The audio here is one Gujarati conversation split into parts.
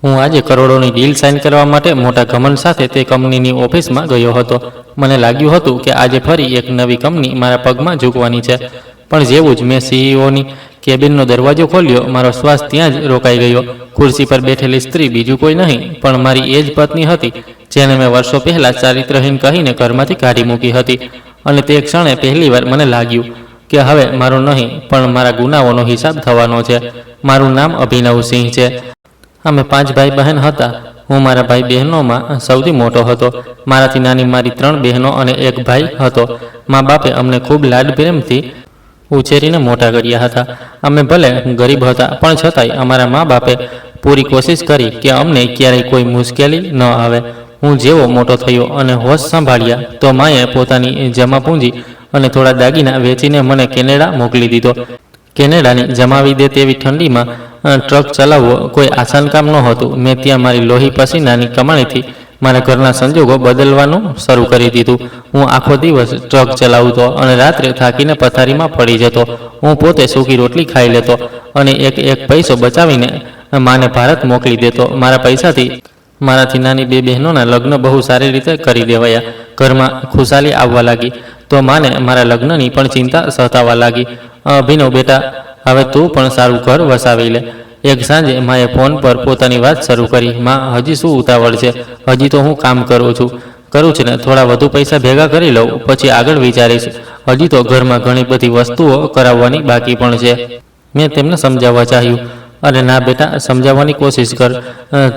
હું આજે કરોડોની ડીલ સાઇન કરવા માટે મોટા ઘમંડ સાથે તે કંપનીની ઓફિસમાં ગયો હતો। મને લાગ્યું હતું કે આજે ફરી એક નવી કંપની મારા પગમાં ઝૂકવાની છે, પણ જેવું જ મેં સીઈઓની કેબિનનો દરવાજો ખોલ્યો, મારો શ્વાસ ત્યાં જ રોકાઈ ગયો। ખુરશી પર બેઠેલી સ્ત્રી બીજું કોઈ નહીં પણ મારી એ જ પત્ની હતી, જેને મેં વર્ષો પહેલાં ચારિત્રહીન કહીને ઘરમાંથી કાઢી મૂકી હતી। અને તે ક્ષણે પહેલીવાર મને લાગ્યું કે હવે મારો નહીં પણ મારા ગુનાઓનો હિસાબ થવાનો છે। મારું નામ અભિનવ સિંહ છે। અમે 5 ભાઈ બહેન હતા। હું મારા ભાઈ બહેનોમાં સૌથી મોટો હતો। મારાથી નાની મારી 3 બહેનો અને 1 ભાઈ હતો। મા બાપે અમને ખૂબ લાડ પ્રેમથી ઉછેરીને મોટા કર્યા હતા। અમે ભલે ગરીબ હતા પણ છતાંય અમારા મા બાપે પૂરી કોશિશ કરી કે અમને ક્યારેય કોઈ મુશ્કેલી ન આવે। હું જેવો મોટો થયો અને હોશ સંભાળ્યા તો માએ પોતાની જમા પૂંજી અને થોડા દાગીના વેચીને મને કેનેડા મોકલી દીધો। કેનેડાની જમાવી દે તેવી ઠંડીમાં ટ્રક ચલાવવો કોઈ આસાન કામ નહોતું। મેં ત્યાં મારી લોહી પસીનાની કમાણીથી મારા ઘરના સંજોગો બદલવાનું શરૂ કરી દીધું। હું આખો દિવસ ટ્રક ચલાવતો અને રાત્રે થાકીને પથારીમાં પડી જતો। હું પોતે સૂકી રોટલી ખાઈ લેતો અને એક પૈસો બચાવીને માને ભારત મોકલી દેતો। મારા પૈસાથી મારાથી નાની 2 બહેનોના લગ્ન બહુ સારી રીતે કરી દેવાયા। ઘરમાં ખુશાલી આવવા લાગી તો માને મારા લગ્નની પણ ચિંતા સતાવા લાગી। અભિનવ બેટા, હવે તું પણ સારું ઘર વસાવી લે। એક સાંજે માએ ફોન પર પોતાની વાત શરૂ કરી। માં, હજી શું ઉતાવળ છે? હજી તો હું કામ કરું છું ને, થોડા વધુ પૈસા ભેગા કરી લઉં પછી આગળ વિચારીશ। હજી તો ઘરમાં ઘણી બધી વસ્તુઓ કરાવવાની બાકી પણ છે। મેં તેમને સમજાવવા ચાહ્યું। અરે ના બેટા, સમજાવવાની કોશિશ કર।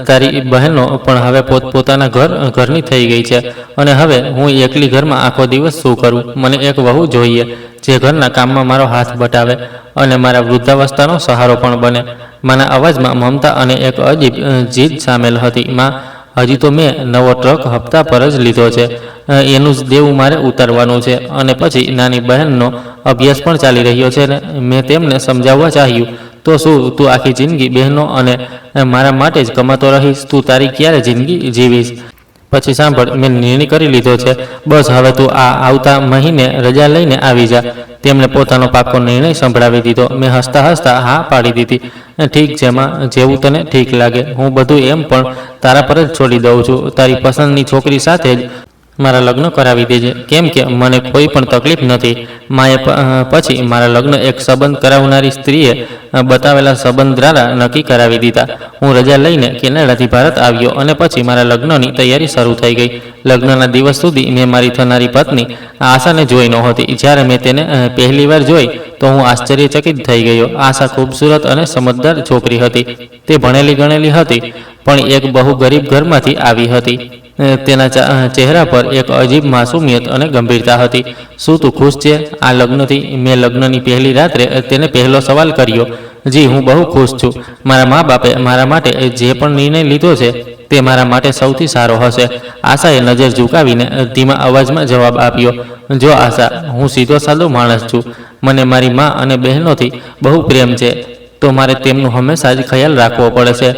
તારી બહેનો પણ હવે પોતપોતાના ઘરની થઈ ગઈ છે અને હવે હું એકલી ઘરમાં આખો દિવસ શું કરું? મને એક વહુ જોઈએ જે ઘરના કામમાં મારો હાથ બટાવે અને મારા વૃદ્ધાવસ્થાનો સહારો પણ બને। માના અવાજમાં મમતા અને એક અજીબ જીદ સામેલ હતી। માં, હજી તો મેં નવો ટ્રક હપ્તા પર જ લીધો છે, એનું જ દેવું મારે ઉતારવાનું છે અને પછી નાની બહેનનો અભ્યાસ પણ ચાલી રહ્યો છે ને। મેં તેમને સમજાવવા ચાહ્યું, તો શું તું આખી જિંદગી બહેનો અને મારા માટે જ કમાતો રહીશ? તું તારી ક્યારે જિંદગી જીવીશ? પછી સાંભળ, મેં નિર્ણય કરી લીધો છે, બસ હવે તું આવતા મહિને રજા લઈને આવી જા। તેમણે પોતાનો પાકો નિર્ણય સંભળાવી દીધો। મેં હસતા હસતા હા પાડી દીધી। ઠીક છે માં, જેવું તને ઠીક લાગે। હું બધું એમ પણ તારા પર જ છોડી દઉં છું। તારી પસંદની છોકરી સાથે જ મારા લગ્ન કરાવી દેજે, કેમ કે મને કોઈ પણ તકલીફ નથી। માએ પછી મારા લગ્ન એક સંબંધ કરાવનારી સ્ત્રીએ બતાવેલા સંબંધ દ્વારા નક્કી કરાવી દીધા। હું રજા લઈને કેનેડાથી ભારત આવ્યો અને પછી મારા લગ્નની તૈયારી શરૂ થઈ ગઈ। લગ્નના દિવસ સુધી મેં મારી થનારી પત્ની આશાને જોઈ નહોતી। જ્યારે મેં તેને પહેલીવાર જોઈ તો હું આશ્ચર્યચકિત થઈ ગયો। આશા ખૂબસૂરત અને સમજદાર છોકરી હતી। તે ભણેલી ગણેલી હતી પણ એક બહુ ગરીબ ઘરમાંથી આવી હતી। તેના ચહેરા પર એક અજીબ માસૂમિયત અને ગંભીરતા હતી। શું તું ખુશ છે આ લગ્નથી? મેં લગ્નની પહેલી રાત્રે તેને પહેલો સવાલ કર્યો। જી, હું બહુ ખુશ છું। મારા મા બાપે મારા માટે જે પણ નિર્ણય લીધો છે તે મારા માટે સૌથી સારો હશે। આશાએ નજર ઝુકાવીને ધીમા અવાજમાં જવાબ આપ્યો। જો આશા, હું સીધો સાદો માણસ છું। મને મારી મા અને બહેનોથી બહુ પ્રેમ છે, તો મારે તેમનું હંમેશા જ ખ્યાલ રાખવો પડે છે।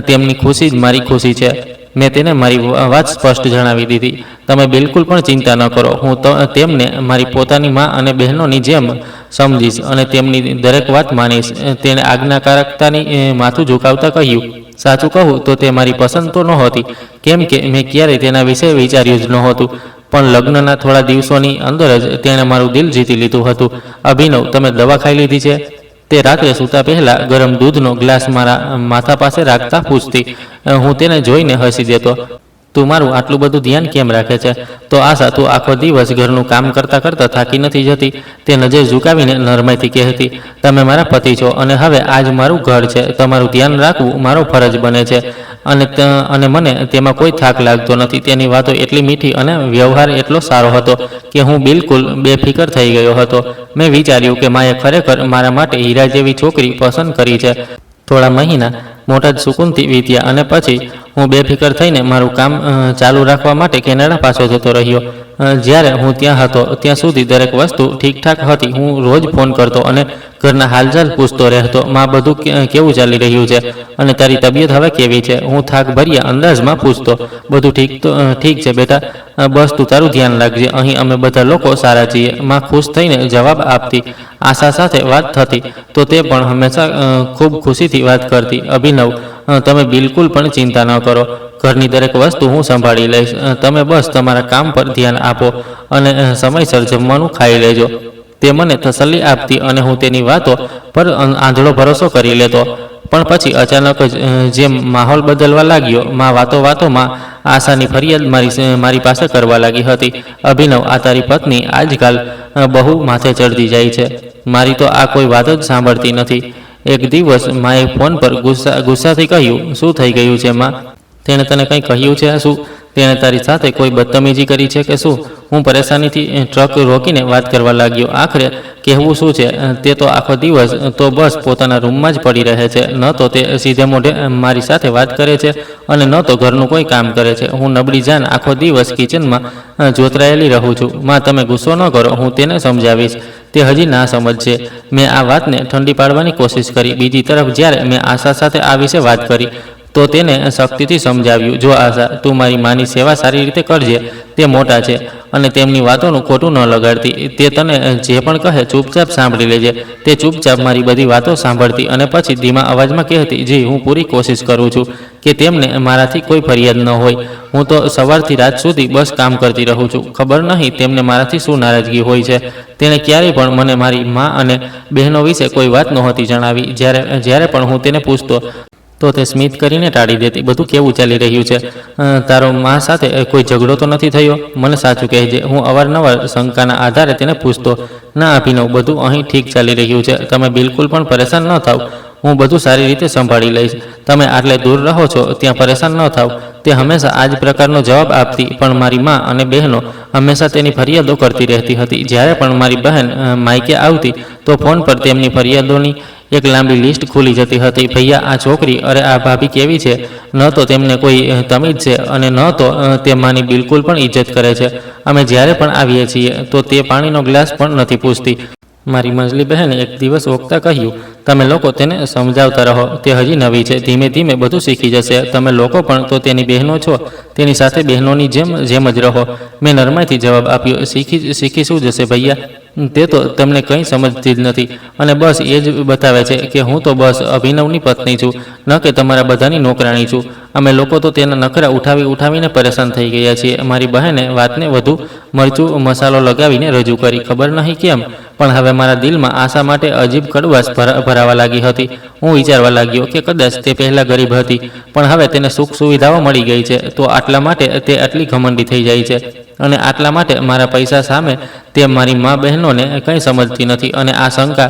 તેમની ખુશી જ મારી ખુશી છે। મેં તેને મારી વાત સ્પષ્ટ જણાવી દીધી। તમે બિલકુલ પણ ચિંતા ન કરો। હું તેમને મારી પોતાની મા અને બહેનોની જેમ સમજીશ અને તેમની દરેક વાત માનીશ। તેણે આજ્ઞાકારકતાની માથું ઝુકાવતા કહ્યું। સાચું કહું તો તે મારી પસંદ તો નહોતી, કેમ કે મેં ક્યારેય તેના વિશે વિચાર્યું જ નહોતું, પણ લગ્નના થોડા દિવસોની અંદર જ તેણે મારું દિલ જીતી લીધું હતું। અભિનવ, તમે દવા ખાઈ લીધી છે? તે રાત્રે સૂતા પહેલાં ગરમ દૂધનો ગ્લાસ મારા માથા પાસે રાખતા પૂછતી। હું તેને જોઈને હસી દેતો। તું મારું આટલું બધું ધ્યાન કેમ રાખે છે? તો આશા, તું આખો દિવસ ઘરનું કામ કરતાં કરતાં થાકી નથી જતી? તે નજર ઝુકાવીને નરમાઈથી કહેતી। તમે મારા પતિ છો અને હવે આજ મારું ઘર છે। તમારું ધ્યાન રાખવું મારો ફરજ બને છે અને મને તેમાં કોઈ થાક લાગતો નથી। તેની વાતો એટલી મીઠી અને વ્યવહાર એટલો સારો હતો કે હું બિલકુલ બેફિકર થઈ ગયો હતો। મેં વિચાર્યું કે માએ ખરેખર મારા માટે હીરા જેવી છોકરી પસંદ કરી છે। થોડા મહિના મોટા જ સુકૂનથી વીત્યા અને પછી હું બેફિકર થઈને મારું કામ ચાલુ રાખવા માટે કેનેડા પાછો જતો રહ્યો। જ્યારે હું ત્યાં હતો ત્યાં સુધી દરેક વસ્તુ ઠીકઠાક હતી। હું રોજ ફોન કરતો અને ઘરના હાલચાલ પૂછતો રહેતો। માં, બધું કેવું ચાલી રહ્યું છે અને તારી તબિયત હવે કેવી છે? હું થાક ભર્યા અંદાજમાં પૂછતો। બધું ઠીક છે બેટા, બસ તું તારું ધ્યાન રાખજે। અહીં અમે બધા લોકો સારા છીએ, માં ખુશ થઈને જવાબ આપતી। આશા સાથે વાત થતી તો તે પણ હંમેશા ખૂબ ખુશીથી વાત કરતી। અભિનવ, તમે બિલકુલ પણ ચિંતા ન કરો. ઘરની દરેક વસ્તુ હું સંભાળી લઈશ. તમે બસ તમારા કામ પર ધ્યાન આપો અને સમયસર જમવાનું ખાઈ લેજો. તે મને તસલ્લી આપતી અને હું તેની વાતો પર આંધળો ભરોસો કરી લેતો. પણ પછી અચાનક જ જેમ માહોલ બદલવા લાગ્યો, માં વાતોમાં આશાની ફરિયાદ મારી પાસે કરવા લાગી હતી. અભિનવ, આ તારી પત્ની આજકાલ બહુ માથે ચડતી જાય છે. મારી તો આ કોઈ વાત જ સાંભળતી નથી. એક દિવસ માએ ફોન પર ગુસ્સાથી કહ્યું, શું થઈ ગયું છે માં? તેણે તને કંઈ કહ્યું છે? શું તેણે તારી સાથે કોઈ બદતમીજી કરી છે કે શું? હું પરેશાનીથી ટ્રક રોકીને વાત કરવા લાગ્યો. આખરે કહેવું શું છે? તે તો આખો દિવસ તો બસ પોતાના રૂમમાં જ પડી રહે છે. ન તો તે સીધે મોઢે મારી સાથે વાત કરે છે અને ન તો ઘરનું કોઈ કામ કરે છે. હું નબળી જાન આખો દિવસ કિચનમાં જોતરાયેલી રહું છું. માં, તમે ગુસ્સો ન કરો, હું તેને સમજાવીશ. તે હજી ના સમજશે. મેં આ વાતને ઠંડી પાડવાની કોશિશ કરી. બીજી તરફ જ્યારે મેં આશા સાથે આ વિશે વાત કરી તો તેને શક્તિથી સમજાવ્યું, જો આશા, તું મારી માની સેવા સારી રીતે કરજે. તે મોટા છે અને તેમની વાતોનું ખોટું ન લગાડતી. તે તને જે પણ કહે ચૂપચાપ સાંભળી લેજે. તે ચૂપચાપ મારી બધી વાતો સાંભળતી અને પછી ધીમા અવાજમાં કહેતી, જી, હું પૂરી કોશિશ કરું છું કે તેમને મારાથી કોઈ ફરિયાદ ન હોય. હું તો સવારથી રાત સુધી બસ કામ કરતી રહું છું. ખબર નહીં તેમને મારાથી શું નારાજગી હોય છે. તેણે ક્યારેય પણ મને મારી મા અને બહેનો વિશે કોઈ વાત નહોતી જણાવી. જ્યારે પણ હું તેને પૂછતો તો તે સ્મિત કરીને ટાળી દેતી. બધું કેવું ચાલી રહ્યું છે? તારો મા સાથે કોઈ ઝઘડો તો નથી થયો? મને સાચું કહેજે. હું અવારનવાર શંકાના આધારે તેને પૂછતો. ના અભિનવ, બધું અહીં ઠીક ચાલી રહ્યું છે. તમે બિલકુલ પણ પરેશાન ન થાવ. હું બધું સારી રીતે સંભાળી લઈશ. તમે આટલે દૂર રહો છો ત્યાં પરેશાન ન થાવ. તે હંમેશા આ જ પ્રકારનો જવાબ આપતી. પણ મારી મા અને બહેનો હંમેશા તેની ફરિયાદો કરતી રહેતી હતી. જ્યારે પણ મારી બહેન માયકે આવતી તો ફોન પર તેમની ફરિયાદોની એક લાંબી લિસ્ટ ખુલી જતી હતી. ભૈયા, આ છોકરી, અરે આ ભાભી કેવી છે? ન તો તેમને કોઈ તમીજ છે અને ન તો તે માની બિલકુલ પણ ઇજ્જત કરે છે. અમે જ્યારે પણ આવીએ છીએ તો તે પાણીનો ગ્લાસ પણ નથી પૂછતી. મારી મંજલી બહેને એક દિવસ ઓગતા કહ્યું, તમે લોકો તેને સમજાવતા રહો. તે હજી નવી છે. ધીમે ધીમે બધું શીખી જશે. તમે લોકો પણ તો તેની બહેનો છો. તેની સાથે બહેનોની જેમ જ રહો. મેં નરમાઈથી જવાબ આપ્યો, શીખી શું જશે ભૈયા? તે તો તમને કંઈ સમજતી જ નથી અને બસ એ જ બતાવે છે કે હું તો બસ અભિનવની પત્ની છું, ન કે તમારા બધાની નોકરાણી છું. અમે લોકો તો તેના નખરા ઉઠાવીને પરેશાન થઈ ગયા છીએ. મારી બહેને વાતને વધુ મરચું મસાલો લગાવીને રજૂ કરી. ખબર નહીં કેમ, પણ હવે મારા દિલમાં આશા માટે અજીબ કડવાશ ભરાવા લાગી હતી. હું વિચારવા લાગ્યો કે કદાચ તે પહેલાં ગરીબ હતી પણ હવે તેને સુખ સુવિધાઓ મળી ગઈ છે, તો આટલા માટે તે આટલી ઘમંડી થઈ જાય છે અને આટલા માટે મારા પૈસા સામે તે મારી મા બહેનોને કંઈ સમજતી નથી. અને આ શંકા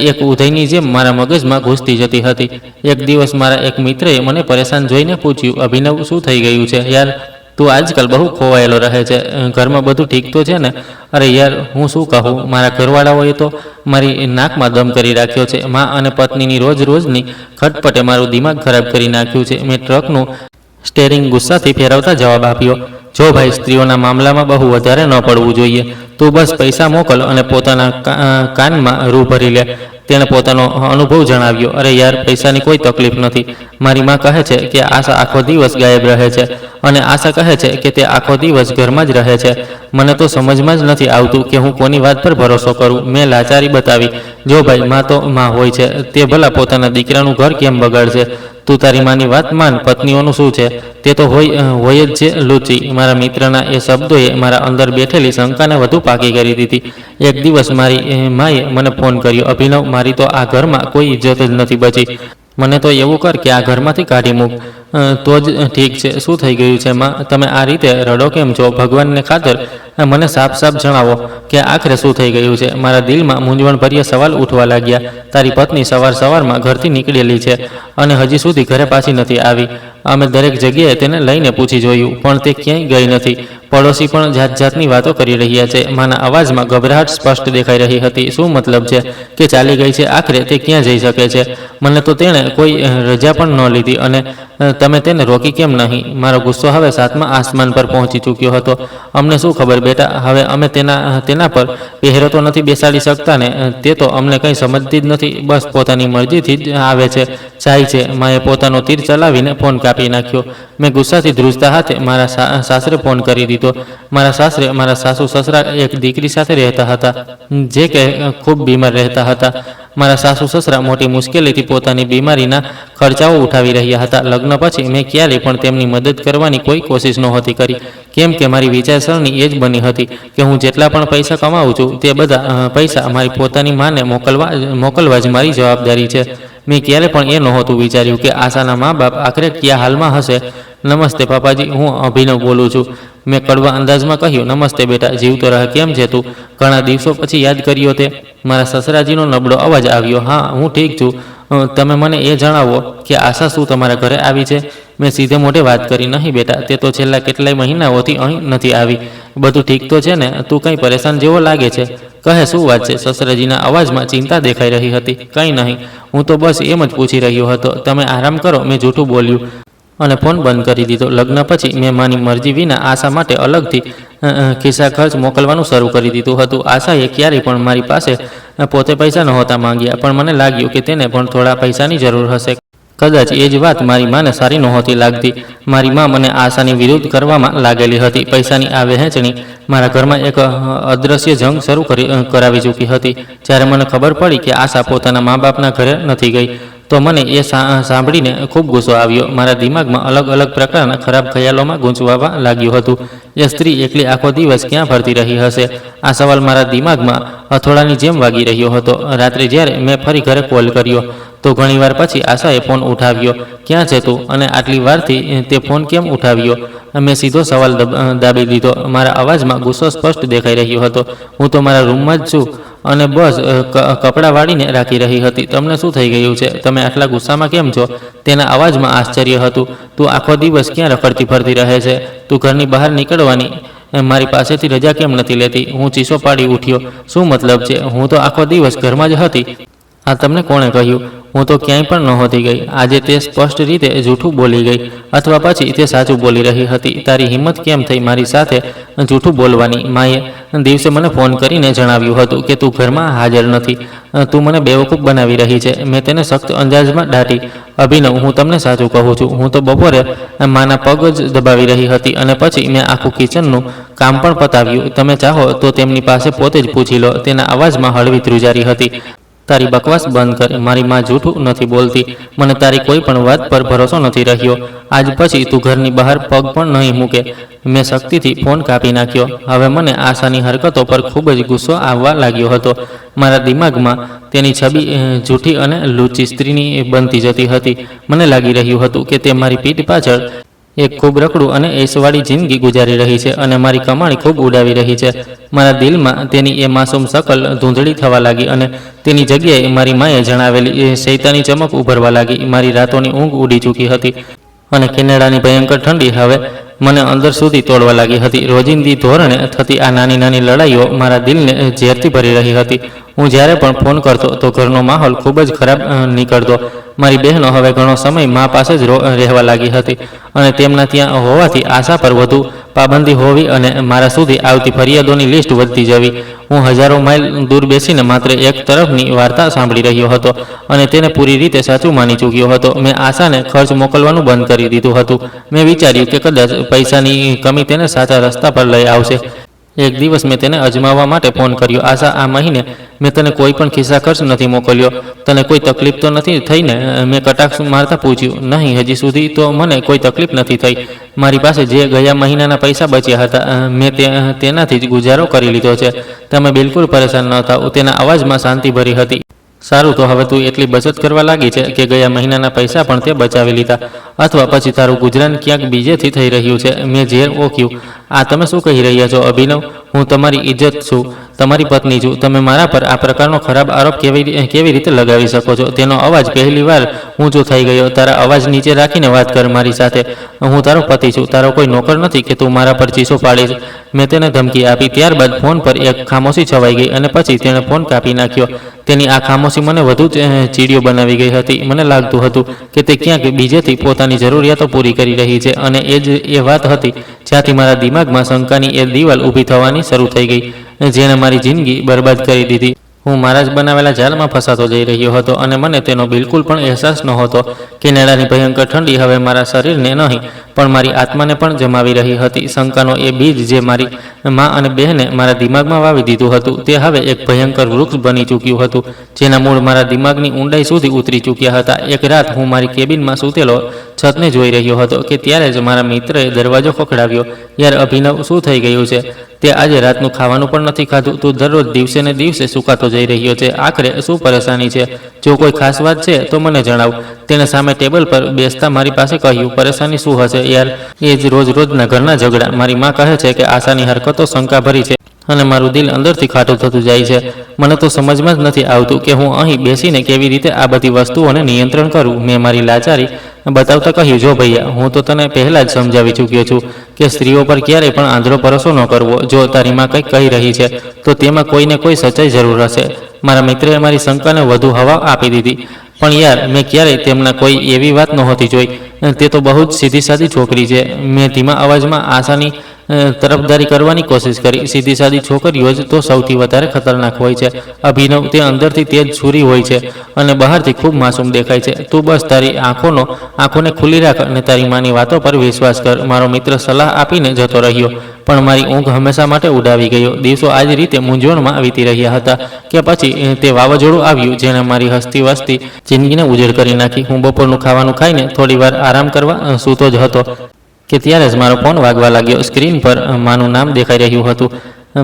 એક ઉધઈની જેમ મારા મગજમાં ઘૂસતી જતી હતી. એક દિવસ મારા એક મિત્રએ મને પરેશાન જોઈને પૂછ્યું, અભિનવ, શું થઈ ગયું છે યાર? તું આજકાલ બહુ ખોવાયેલો રહે છે. ઘરમાં બધું ઠીક તો છે ને? અરે યાર, હું શું કહું, મારા ઘરવાળાઓએ તો મારી નાકમાં દમ કરી રાખ્યો છે. મા અને પત્નીની રોજની ખટપટે મારું દિમાગ ખરાબ કરી નાખ્યું છે. મેં ટ્રકનું સ્ટેરિંગ ગુસ્સાથી ફેરવતા જવાબ આપ્યો, જો ભાઈ, સ્ત્રીઓના મામલામાં બહુ વધારે ન પડવું જોઈએ. તું બસ પૈસા મોકલ અને પોતાના કાનમાં રૂ ભરી લે. તેણે પોતાનો અનુભવ જણાવ્યો. અરે યાર, પૈસાની કોઈ તકલીફ નથી. મારી માં કહે છે કે આશા આખો દિવસ ગાયબ રહે છે અને આશા કહે છે કે તે આખો દિવસ ઘરમાં જ રહે છે. મને તો સમજમાં જ નથી આવતું કે હું કોની વાત પર ભરોસો કરું. મેં લાચારી બતાવી. જો ભાઈ, માં તો માં હોય છે. તે ભલા પોતાના દીકરાનું ઘર કેમ બગાડશે? તું તારી માની વાત માન. પત્નીઓનું શું છે? તે તો હોય જ છે લુચી. મારા મિત્રના એ શબ્દોએ મારા અંદર બેઠેલી શંકાને વધુ પાકી કરી દીધી. એક દિવસ મારી માએ મને ફોન કર્યો, અભિનવ, મારી તો આ ઘરમાં કોઈ ઇજ્જત જ નથી બચી. મને તો એવું કર કે આ ઘરમાંથી કાઢી મૂક તો જ ઠીક છે. શું થઈ ગયું છે માં? તમે આ રીતે રડો કેમ છો? ભગવાનને ખાતર મને સાફ જણાવો કે આખરે શું થઈ ગયું છે. મારા દિલમાં મૂંઝવણભર્યા સવાલ ઉઠવા લાગ્યા. તારી પત્ની સવારમાં ઘરથી નીકળેલી છે અને હજી સુધી ઘરે પાછી નથી આવી. અમે દરેક જગ્યાએ તેને લઈને પૂછી જોયું પણ તે ક્યાંય ગઈ નથી. પડોશી પણ જાતની વાતો કરી રહ્યા છે. માના અવાજમાં ગભરાટ સ્પષ્ટ દેખાઈ રહી હતી. શું મતલબ છે કે ચાલી ગઈ છે? આખરે તે ક્યાં જઈ શકે છે? મને તો તેણે કોઈ રજા પણ ન લીધી અને તમે તેને રોકી કેમ નહીં? મારો ગુસ્સો હવે 7મા આસમાન પર પહોંચી ચૂક્યો હતો. અમને શું ખબર બેટા, હવે અમે તેના પર પહેરો તો નથી બેસાડી શકતા ને? તે તો અમને કંઈ સમજતી જ નથી. બસ પોતાની મરજીથી જ આવે છે, જાય છે. માએ પોતાનો તીર ચલાવીને ફોન કાપી નાખ્યો. મેં ગુસ્સાથી ધ્રુજતા હાથે મારા સાસરે ફોન કરી દીધો. દીધો. મારા સાસરે મારા સાસુ સસરા એક દીકરી સાથે રહેતા હતા, જે કે ખૂબ બીમાર રહેતા હતા. મારા સાસુ સસરા મોટી મુશ્કેલીથી પોતાની બીમારીના ખર્ચાઓ ઉઠાવી રહ્યા હતા. લગ્ન પછી મેં ક્યારેય પણ તેમની મદદ કરવાની કોઈ કોશિશ નહોતી કરી, કેમ કે મારી વિચારસરણી એ જ બની હતી કે હું જેટલા પણ પૈસા કમાઉં છું તે બધા પૈસા મારી પોતાની માને મોકલવા જ મારી જવાબદારી છે. મેં ક્યારે પણ એ નહોતું વિચાર્યું કે આશાના મા બાપ આખરે કયા હાલમાં હશે. નમસ્તે પાપાજી, હું અભિનવ બોલું છું. મેં કડવા અંદાજમાં કહ્યું, નમસ્તે બેટા, જીવતો રહે, કેમ છે તું? ઘણા દિવસો પછી યાદ કર્યો તે? મારા સસરાજીનો નબળો અવાજ આવ્યો. હા, હું ઠીક છું. તમે મને એ જણાવો કે આશા શું તમારા ઘરે આવી છે? મેં સીધે મોઢે વાત કરી, નહીં બેટા, તે તો છેલ્લા કેટલાય મહિનાઓથી અહીં નથી આવી. બધું ઠીક તો છે ને? તું કંઈ પરેશાન જેવો લાગે છે. કહે, શું વાત છે? સસરાજીના અવાજમાં ચિંતા દેખાઈ રહી હતી. કંઈ નહીં, હું તો બસ એમ જ પૂછી રહ્યો હતો. તમે આરામ કરો, મેં જૂઠું બોલ્યું અને ફોન બંધ કરી દીધો. લગ્ન પછી મેં મારી મરજી વિના આશા માટે અલગથી ખિસ્સા ખર્ચ મોકલવાનું શરૂ કરી દીધું હતું. આશાએ ક્યારેય પણ મારી પાસે પોતે પૈસા નહોતા માંગ્યા, પણ મને લાગ્યું કે તેને પણ થોડા પૈસાની જરૂર હશે. કદાચ એ જ વાત મારી માને સારી નહોતી લાગતી. મારી મા મને આશાની વિરુદ્ધ કરવામાં લાગેલી હતી. પૈસાની આ વહેંચણી મારા ઘરમાં એક અદ્રશ્ય જંગ શરૂ કરાવી ચૂકી હતી. જ્યારે મને ખબર પડી કે આશા પોતાના મા બાપના ઘરે નથી ગઈ, તો મને એ સાંભળીને ખૂબ ગુસ્સો આવ્યો. મારા દિમાગમાં અલગ અલગ પ્રકારના ખરાબ ખ્યાલોમાં ગૂંચવાવા લાગ્યું હતું. એ સ્ત્રી એકલી આખો દિવસ ક્યાં ફરતી રહી હશે? આ સવાલ મારા દિમાગમાં હથોડાની જેમ વાગી રહ્યો હતો. રાત્રે જ્યારે મેં ફરી ઘરે કોલ કર્યો તો ઘણીવાર પછી આશાએ ફોન ઉઠાવ્યો. ક્યાં છે તું? અને આટલી વારથી તે ફોન કેમ ઉઠાવ્યો? મેં સીધો સવાલ દાબી દીધો. મારા અવાજમાં ગુસ્સો સ્પષ્ટ દેખાઈ રહ્યો હતો. હું તો મારા રૂમમાં જ છું અને બસ કપડાં વાળીને રાખી રહી હતી. તમને શું થઈ ગયું છે? તમે આટલા ગુસ્સામાં કેમ છો? તેના અવાજમાં આશ્ચર્ય હતું. તું આખો દિવસ ક્યાં રખડતી ફરતી રહે છે? તું ઘરની બહાર નીકળવાની મારી પાસેથી રજા કેમ નથી લેતી? હું ચીસો પાડી ઉઠ્યો. શું મતલબ છે? હું તો આખો દિવસ ઘરમાં જ હતી. આ તમને કોણે કહ્યું? હું તો ક્યાંય પણ નહોતી ગઈ. આજે તે સ્પષ્ટ રીતે જૂઠું બોલી ગઈ, અથવા પછી તે સાચું બોલી રહી હતી. તારી હિંમત કેમ થઈ મારી સાથે જૂઠું બોલવાની? માએ દિવસે મને ફોન કરીને જણાવ્યું હતું કે તું ઘરમાં હાજર નથી. તું મને બેવકૂફ બનાવી રહી છે. મેં તેને સખ્ત અંદાજમાં દાટી. અભિનવ, હું તમને સાચું કહું છું. હું તો બપોરે માના પગ જ દબાવી રહી હતી અને પછી મેં આખું કિચનનું કામ પણ પતાવ્યું. તમે ચાહો તો તેમની પાસે પોતે જ પૂછી લો. તેના અવાજમાં હળવી ધ્રુજારી હતી. તારી બકવાસ બંધ કર. મારી માં જૂઠું નથી બોલતી. મને તારી કોઈ પણ વાત પર ભરોસો નથી રહ્યો. આજ પછી તું ઘરની બહાર પગ પણ નહીં મૂકે. મેં શક્તિથી ફોન કાપી નાખ્યો. હવે મને આશાની હરકતો પર ખૂબ જ ગુસ્સો આવવા લાગ્યો હતો. મારા દિમાગમાં તેની છબી જૂઠી અને લૂચી સ્ત્રીની બનતી જતી હતી. મને લાગી રહ્યું હતું કે તે મારી પીઠ પાછળ એક ખૂબ રખડું અને એશવાળી જિંદગી ગુજારી રહી છે અને મારી કમાણી ખૂબ ઉડાવી રહી છે. મારા દિલમાં તેની એ માસૂમ શકલ ધૂંધળી થવા લાગી અને તેની જગ્યાએ મારી માએ જણાવેલી શૈતાની ચમક ઉભરવા લાગી. મારી રાતોની ઊંઘ ઉડી ચૂકી હતી અને કેનેડાની ભયંકર ઠંડી હવે મને અંદર સુધી તોડવા લાગી હતી. રોજિંદી ધોરણે થતી આ નાની નાની લડાઈઓ મારા દિલને ઝેરથી ભરી રહી હતી. હું જ્યારે પણ ફોન કરતો તો ઘરનો માહોલ ખૂબ જ ખરાબ નીકળતો. મારી બહેનો હવે ઘણો સમય મા પાસે જ રહેવા લાગી હતી અને તેમના ત્યાં હોવાથી આશા પર વધુ પાબંદી હોવી અને મારા સુધી આવતી ફરિયાદોની લિસ્ટ વધતી જવી. હું હજારો માઇલ દૂર બેસીને માત્ર એક તરફની વાર્તા સાંભળી રહ્યો હતો અને તેને પૂરી રીતે સાચું માની ચૂક્યો હતો. મેં આશાને ખર્ચ મોકલવાનું બંધ કરી દીધું હતું. મેં વિચાર્યું કે કદાચ પૈસાની કમી તેને સાચા રસ્તા પર લઈ આવશે. એક દિવસ મેં તેને અજમાવવા માટે ફોન કર્યો. આશા, આ મહિને મેં તને કોઈ પણ ખિસ્સા ખર્ચ નથી મોકલ્યો. તને કોઈ તકલીફ તો નથી થઈ ને? મેં કટાક્ષ મારતા પૂછ્યું. નહીં, હજી સુધી તો મને કોઈ તકલીફ નથી થઈ. મારી પાસે જે ગયા મહિનાના પૈસા બચ્યા હતા મેં તેનાથી જ ગુજારો કરી લીધો છે. તમે બિલકુલ પરેશાન ન થાઓ. તેના અવાજમાં શાંતિ ભરી હતી. સારું, તો હવે તું એટલી બચત કરવા લાગી છે કે ગયા મહિનાના પૈસા પણ તે બચાવી લીધા, અથવા પછી તારું ગુજરાન ક્યાંક બીજેથી થઈ રહ્યું છે. મેં ઝેર ઓક્યું. આ તમે શું કહી રહ્યા છો અભિનવ? હું તમારી ઇજ્જત છું, તમારી પત્ની છું. તમે મારા પર આ પ્રકારનો ખરાબ આરોપ કેવી રીતે લગાવી શકો છો? તેનો અવાજ પહેલી વાર ઊંચો થઈ ગયો. તારા અવાજ નીચે રાખીને વાત કર મારી સાથે. હું તારો પતિ છું, તારો કોઈ નોકર નથી કે તું મારા પર ચીસો પાડીશ. મેં તેને ધમકી આપી. ત્યારબાદ ફોન પર એક ખામોશી છવાઈ ગઈ અને પછી તેણે ફોન કાપી નાખ્યો. તેની આ ખામોશી મને વધુ ચીડિયો બનાવી ગઈ હતી. મને લાગતું હતું કે તે ક્યાંક બીજેથી પોતાની જરૂરિયાતો પૂરી કરી રહી છે અને એ જ એ વાત હતી જ્યાંથી મારા દિમાગમાં શંકાની એ દિવાલ ઊભી થવાની શરૂ થઈ ગઈ, જેણે મારી જિંદગી બરબાદ કરી દીધી. હું મારા જ બનાવેલા જાળમાં ફસાતો જઈ રહ્યો હતો અને મને તેનો બિલકુલ પણ અહેસાસ નહોતો. કેનેડાની ભયંકર ઠંડી હવે મારા શરીરને નહીં પણ મારી આત્માને પણ જમાવી રહી હતી. શંકાનો એ બીજ જે મારી મા અને બહેને મારા દિમાગમાં વાવી દીધું હતું તે હવે એક ભયંકર વૃક્ષ બની ચૂક્યું હતું, જેના મૂળ મારા દિમાગની ઊંડાઈ સુધી ઉતરી ચૂક્યા હતા. એક રાત હું મારી કેબિનમાં સૂતેલો છતને જોઈ રહ્યો હતો કે ત્યારે જ મારા મિત્રએ દરવાજો ખખડાવ્યો. યાર અભિનવ, શું થઈ ગયું છે? તે આજે રાતનું ખાવાનું પણ નથી ખાધું. તું દરરોજ દિવસે ને દિવસે સુકાતો જઈ રહ્યો છે. આખરે શું પરેશાની છે? જો કોઈ ખાસ વાત છે તો મને જણાવ. તેણે સામે ટેબલ પર બેસતા મારી પાસે કહ્યું. પરેશાની શું હશે યાર? એ જ રોજના ઘરના ઝઘડા. મારી માં કહે છે કે આશાની હરકતો શંકાભરી છે અને મારું દિલ અંદરથી ખાટું થતું જાય છે. મને તો સમજમાં જ નથી આવતું કે હું અહીં બેસીને કેવી રીતે આ બધી વસ્તુઓને નિયંત્રણ કરું. મેં મારી લાચારી બતાવતા કહ્યું, જો ભૈયા, હું તો તને પહેલાં જ સમજાવી ચૂક્યો છું કે સ્ત્રીઓ પર ક્યારેય પણ આંધળો ભરોસો ન કરવો. જો તારી માં કંઈક કહી રહી છે તો તેમાં કોઈને કોઈ સચ્ચાઈ જરૂર હશે. મારા મિત્રએ મારી શંકાને વધુ હવા આપી દીધી. પણ યાર, મેં ક્યારેય તેમના કોઈ એવી વાત નહોતી જોઈ. તે તો બહુ જ સીધી સાદી છોકરી છે. મેં ધીમા અવાજમાં આશાની તરફદારી કરવાની કોશિશ કરી. સીધી સાદી છોકરીઓ જ તો સૌથી વધારે ખતરનાક હોય છે અભિનવ. તે અંદરથી તેજ છુરી હોય છે અને બહારથી ખૂબ માસૂમ દેખાય છે. તું બસ તારી આંખોને ખુલ્લી રાખ અને તારી માની વાતો પર વિશ્વાસ કર. મારો મિત્ર સલાહ આપીને જતો રહ્યો, પણ મારી ઊંઘ હંમેશા માટે ઉડાવી ગયો. દિવસો આ જ રીતે મૂંઝવણમાં વીતી રહ્યા હતા કે પછી તે વાવાઝોડું આવ્યું જેણે મારી હસતી વસતી જિંદગીને ઉજેડ કરી નાખી. હું બપોરનું ખાવાનું ખાઈને થોડી વાર આરામ કરવા સૂતો જ હતો કે ત્યારે જ મારો ફોન વાગવા લાગ્યો. સ્ક્રીન પર માનું નામ દેખાઈ રહ્યું હતું.